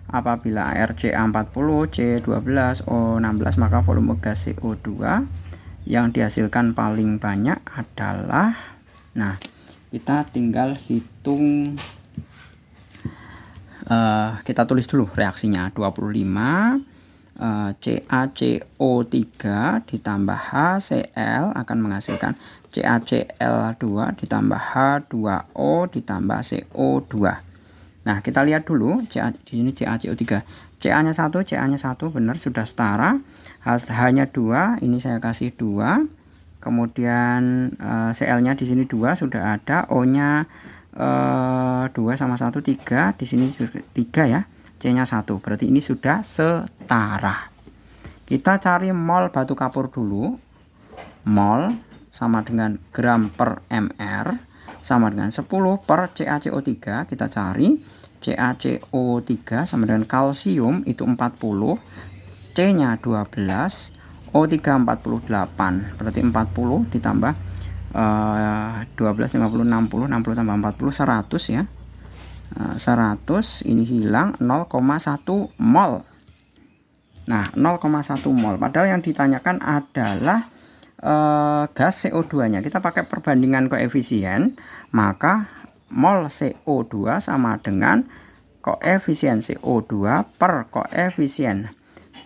Apabila air Ca40, C12, O16, maka volume gas CO2 yang dihasilkan paling banyak adalah, nah, kita tinggal hitung, kita tulis dulu reaksinya. 25 CaCO3 ditambah HCl akan menghasilkan CaCl2 ditambah H2O ditambah CO2. Nah, kita lihat dulu di sini CaCO3. Ca-nya 1, Ca-nya 1 benar sudah setara. H-nya 2, ini saya kasih 2. Kemudian Cl-nya di sini 2 sudah ada. O-nya 2 sama 1 3, di sini 3 ya. C-nya 1. Berarti ini sudah setara. Kita cari mol batu kapur dulu. Mol sama dengan gram per mr sama dengan 10 per CaCO3. Kita cari CaCO3 sama dengan kalsium itu 40, C-nya 12, O3 48. Berarti 40 ditambah 12, 50, 60, 60 tambah 40, 100 ya. 100 ini hilang 0,1 mol. Nah, 0,1 mol. Padahal yang ditanyakan adalah gas CO2-nya. Kita pakai perbandingan koefisien, maka mol CO2 sama dengan koefisien CO2 per koefisien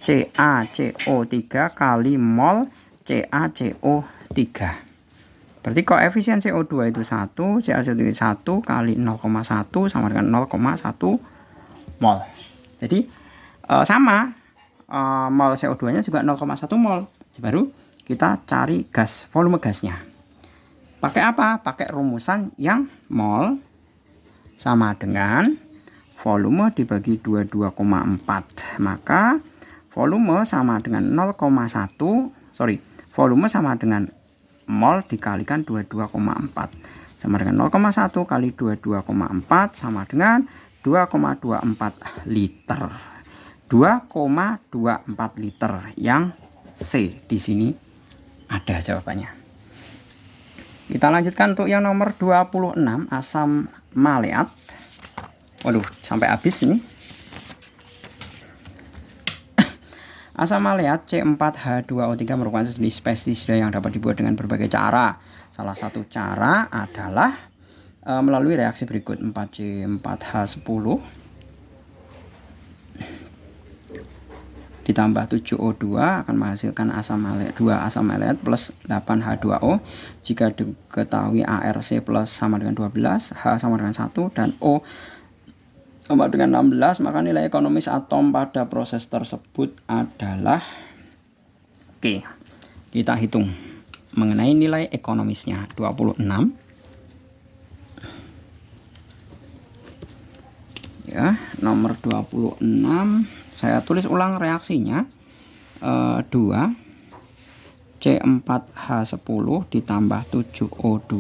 CaCO3 kali mol CaCO3. Berarti koefisien CO2 itu 1, CaCO3 itu 1 kali 0,1 sama dengan 0,1 mol. Jadi sama, mol CO2-nya juga 0,1 mol. Baru kita cari gas, volume gasnya. Pakai apa? Pakai rumusan yang mol sama dengan volume dibagi 22,4. Maka volume sama dengan volume sama dengan mol dikalikan 22,4. Sama dengan 0,1 kali 22,4 sama dengan 2,24 liter. 2,24 liter yang C di sini ada jawabannya. Kita lanjutkan untuk yang nomor 26, asam maleat. Waduh, sampai habis ini. Asam maleat C4H2O3 merupakan jenis pestisida yang dapat dibuat dengan berbagai cara. Salah satu cara adalah melalui reaksi berikut. 4C4H10 ditambah 7O2 akan menghasilkan asam maleat 2 asam maleat plus 8H2O. Jika diketahui ARC plus sama dengan 12, H sama dengan 1, dan O sama dengan 16, maka nilai ekonomis atom pada proses tersebut adalah, oke, kita hitung mengenai nilai ekonomisnya. 26 ya, nomor 26 saya tulis ulang reaksinya. 2 C4H10 ditambah 7O2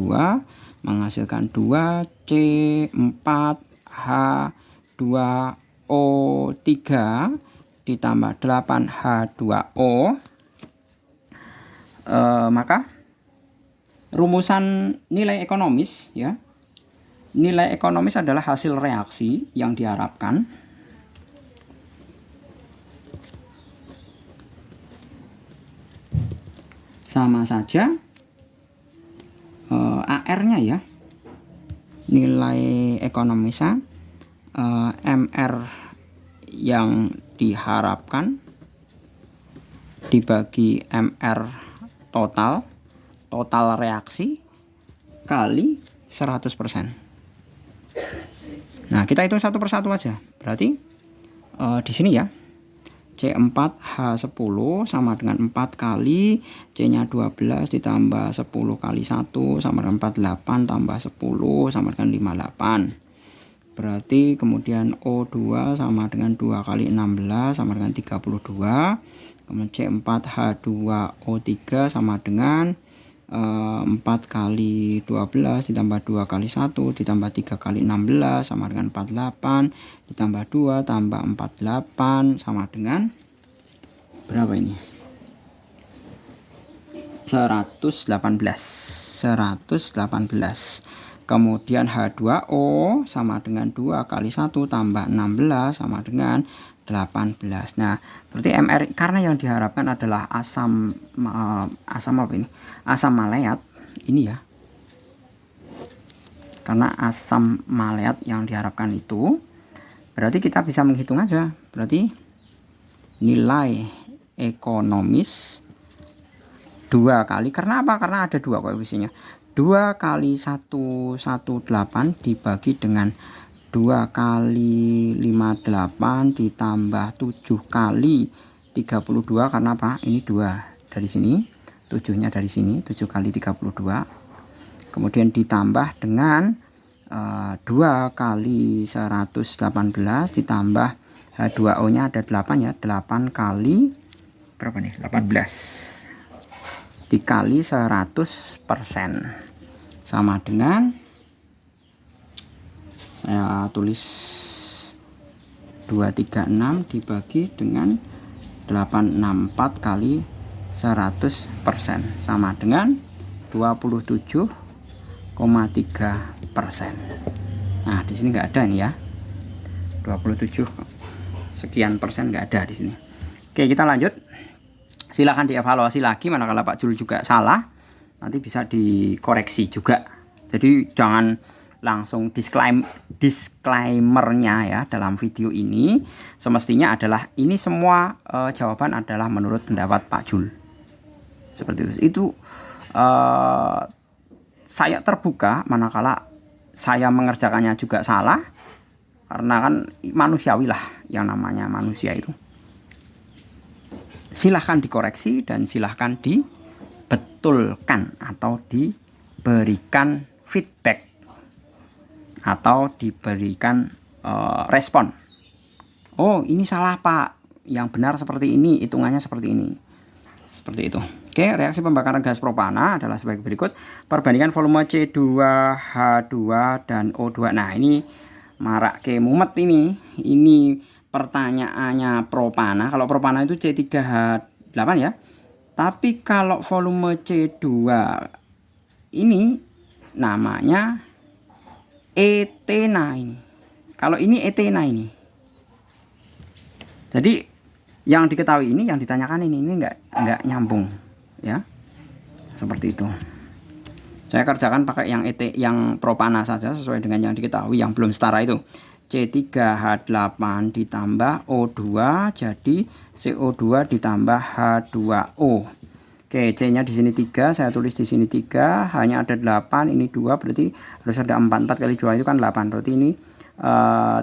menghasilkan 2 C4H2O3 ditambah 8H2O. Maka rumusan nilai ekonomis ya. Nilai ekonomis adalah hasil reaksi yang diharapkan sama saja AR-nya ya. Nilai ekonomisnya MR yang diharapkan dibagi MR total reaksi kali 100%. Nah, kita hitung satu persatu aja. Berarti di sini ya, C4H10 sama dengan 4 kali C-nya 12 ditambah 10 kali 1 sama dengan 48 tambah 10 sama dengan 58. Berarti kemudian O2 sama dengan 2 kali 16 sama dengan 32. Kemudian C4H2O3 sama dengan 4 kali 12 ditambah 2 kali 1 ditambah 3 kali 16 sama dengan 48 ditambah 2 tambah 48 sama dengan berapa ini? 118. Kemudian H2O sama dengan 2 kali 1 tambah 16 sama dengan 18. Nah, berarti MR karena yang diharapkan adalah asam apa ini? Asam maleat ini ya. Karena asam maleat yang diharapkan itu, berarti kita bisa menghitung aja. Berarti nilai ekonomis 2 kali, karena apa? Karena ada 2 koefisiennya. 2 kali 118 dibagi dengan 2 kali 58 ditambah 7 kali 32. Karena apa? Ini 2 dari sini, 7-nya dari sini, 7 kali 32. Kemudian ditambah dengan 2 kali 118 ditambah H2O-nya ada 8 ya. 8 kali berapa nih? 18 dikali 100% sama dengan, saya tulis 236 dibagi dengan 864 kali 100% sama dengan 27,3%. Nah, di sini nggak ada nih ya. 27 sekian persen nggak ada di sini. Oke, kita lanjut. Silahkan dievaluasi lagi manakala Pak Jul juga salah. Nanti bisa dikoreksi juga. Jadi jangan langsung disclaimernya ya dalam video ini semestinya adalah ini semua jawaban adalah menurut pendapat Pak Jul. Seperti itu. Saya terbuka manakala saya mengerjakannya juga salah, karena kan manusiawi lah, yang namanya manusia itu. Silahkan dikoreksi dan silahkan dibetulkan atau diberikan feedback atau diberikan respon. Oh, ini salah Pak, yang benar seperti ini, hitungannya seperti ini. Seperti itu. Oke, reaksi pembakaran gas propana adalah sebagai berikut. Perbandingan volume C2H2 dan O2. Nah, ini marak ke mumet ini. Ini pertanyaannya propana. Kalau propana itu C3H8 ya. Tapi kalau volume C2 ini namanya etena ini. Kalau ini etena ini. Jadi yang diketahui ini, yang ditanyakan ini enggak nyambung ya. Seperti itu. Saya kerjakan pakai yang propana saja sesuai dengan yang diketahui, yang belum setara itu. C3H8 ditambah O2 jadi CO2 ditambah H2O. Oke, C-nya di sini 3, saya tulis di sini 3, hanya ada 8, ini 2, berarti harus ada 4. 4 kali 2 itu kan 8, berarti ini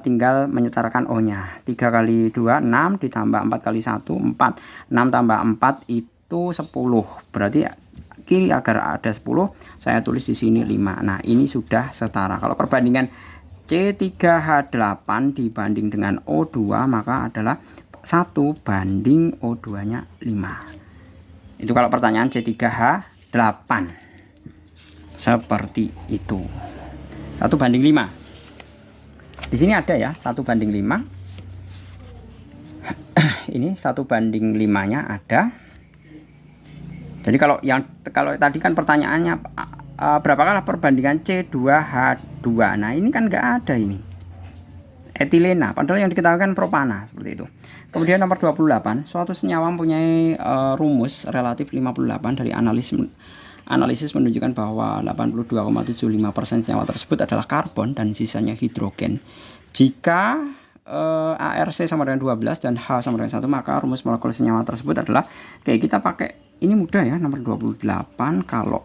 tinggal menyetarakan O-nya. 3 kali 2, 6, ditambah 4 kali 1, 4. 6 tambah 4 itu 10, berarti kiri agar ada 10, saya tulis di sini 5. Nah, ini sudah setara. Kalau perbandingan C3H8 dibanding dengan O2, maka adalah 1 banding O2-nya 5. Itu kalau pertanyaan C3H8. Seperti itu. 1 banding 5. Di sini ada ya, 1 banding 5. Ini 1 banding 5-nya ada. Jadi kalau tadi kan pertanyaannya berapakah perbandingan C2H2. Nah, ini kan enggak ada ini. Etilena, padahal yang diketahui kan propana, seperti itu. Kemudian nomor 28, suatu senyawa mempunyai rumus relatif 58 dari analisis menunjukkan bahwa 82,75% senyawa tersebut adalah karbon dan sisanya hidrogen. Jika ARC sama dengan 12 dan H sama dengan 1, maka rumus molekul senyawa tersebut adalah, oke, kita pakai ini mudah ya, nomor 28. Kalau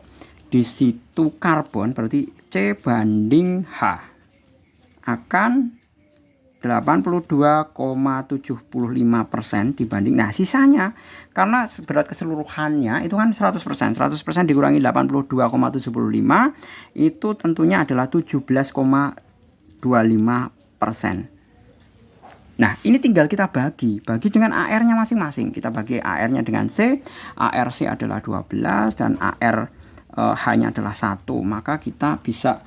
di situ karbon berarti C banding H akan 82,75% dibanding, nah sisanya karena berat keseluruhannya itu kan 100%. 100% dikurangi 82,75 itu tentunya adalah 17,25%. Nah, ini tinggal kita bagi dengan AR-nya masing-masing. Kita bagi AR-nya dengan C, ARC adalah 12 dan AR H-nya adalah 1. Maka kita bisa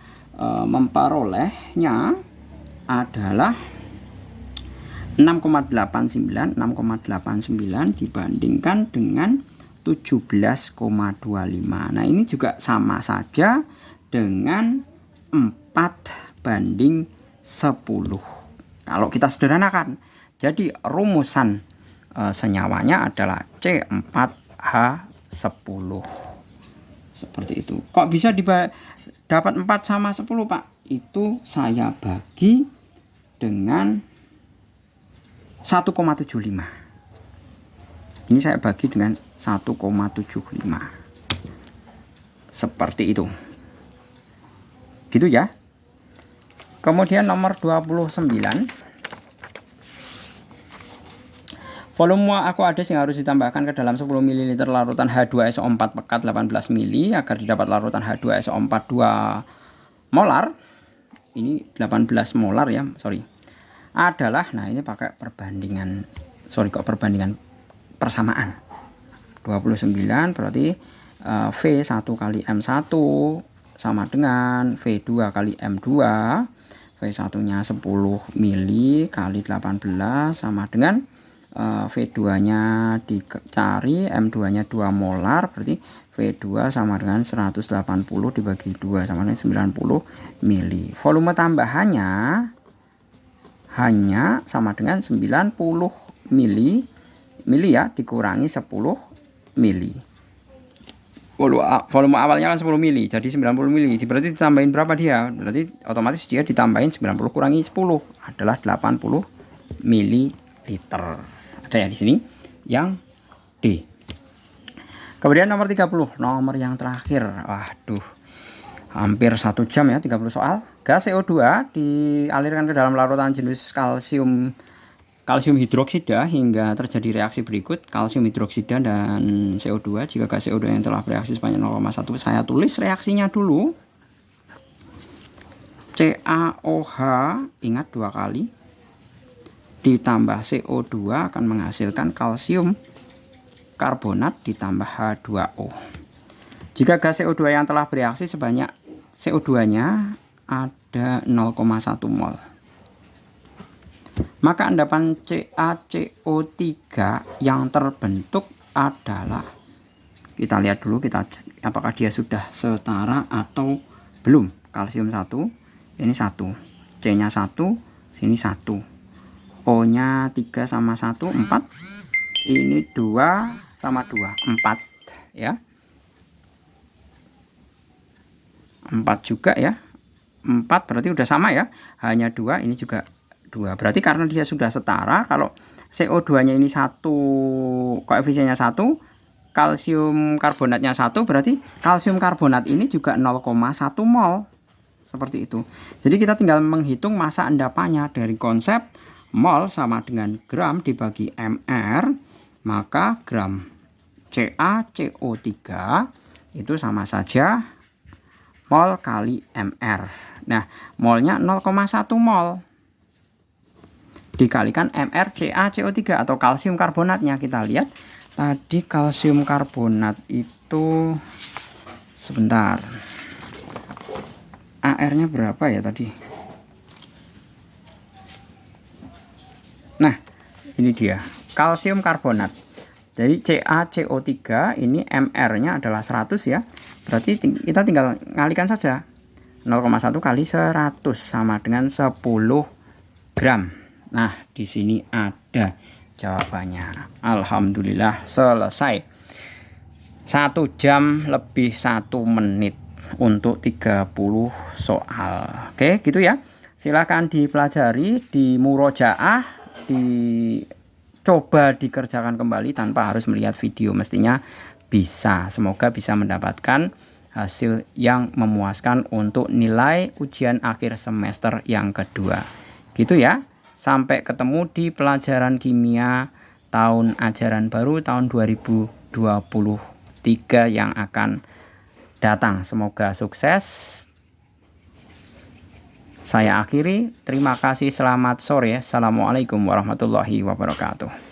memperolehnya adalah 6,89 dibandingkan dengan 17,25. Nah, ini juga sama saja dengan 4 banding 10. Kalau kita sederhanakan, jadi rumusan senyawanya adalah C4H10. Seperti itu. Kok bisa dapat 4 sama 10, Pak? Itu saya bagi dengan 1,75. Ini saya bagi dengan 1,75. Seperti itu. Gitu ya. Kemudian nomor 29. Volume aqueous yang harus ditambahkan ke dalam 10 ml larutan H2SO4 pekat 18 ml agar didapat larutan H2SO4 2 molar. Ini 18 molar ya, sorry. Adalah, nah ini pakai perbandingan, perbandingan persamaan. 29 berarti V1 kali M1 sama dengan V2 kali M2. V1 nya 10 mili kali 18 sama dengan V2 nya dicari, M2 nya 2 molar, berarti V2 sama dengan 180 dibagi 2 sama dengan 90 mili. Volume tambahannya hanya sama dengan 90 mili ya, dikurangi 10 mili. Volume awalnya kan 10 mili, jadi 90 mili. Berarti ditambahin berapa dia? Berarti otomatis dia ditambahin 90 kurangi 10 adalah 80 mililiter. Ada ya di sini yang D. Kemudian nomor 30, nomor yang terakhir. Waduh, hampir 1 jam ya, 30 soal. Gas CO2 dialirkan ke dalam larutan jenis kalsium hidroksida hingga terjadi reaksi berikut, kalsium hidroksida dan CO2. Jika gas CO2 yang telah bereaksi sebanyak 0,1, saya tulis reaksinya dulu. CaOH, ingat 2 kali, ditambah CO2 akan menghasilkan kalsium karbonat ditambah H2O. Jika gas CO2 yang telah bereaksi sebanyak CO2-nya ada 0,1 mol, maka endapan CaCO3 yang terbentuk adalah, kita lihat dulu, kita apakah dia sudah setara atau belum. Kalsium 1, ini 1, C-nya 1, sini 1, O-nya 3 sama 1, 4, ini 2 sama 2, 4 ya. 4 juga ya. 4 berarti udah sama ya. Hanya 2, ini juga 2. Berarti karena dia sudah setara, kalau CO2-nya ini 1, koefisiennya 1, kalsium karbonatnya 1, berarti kalsium karbonat ini juga 0,1 mol. Seperti itu. Jadi kita tinggal menghitung massa endapannya dari konsep mol sama dengan gram dibagi mr, maka gram CaCO3 itu sama saja mol kali mr. Nah, molnya 0,1 mol dikalikan mr CaCO3 atau kalsium karbonatnya. Kita lihat tadi kalsium karbonat itu sebentar, AR-nya berapa ya tadi? Nah, ini dia kalsium karbonat. Jadi CaCO3 ini mr-nya adalah 100 ya. Berarti kita tinggal ngalikan saja. 0,1 kali 100 sama dengan 10 gram. Nah, di sini ada jawabannya. Alhamdulillah selesai. 1 jam lebih 1 menit untuk 30 soal. Oke, gitu ya. Silakan dipelajari, di murojaah, dicoba dikerjakan kembali tanpa harus melihat video. Mestinya bisa. Semoga bisa mendapatkan hasil yang memuaskan untuk nilai ujian akhir semester yang kedua. Gitu ya. Sampai ketemu di pelajaran kimia tahun ajaran baru tahun 2023 yang akan datang. Semoga sukses. Saya akhiri. Terima kasih. Selamat sore. Assalamualaikum warahmatullahi wabarakatuh.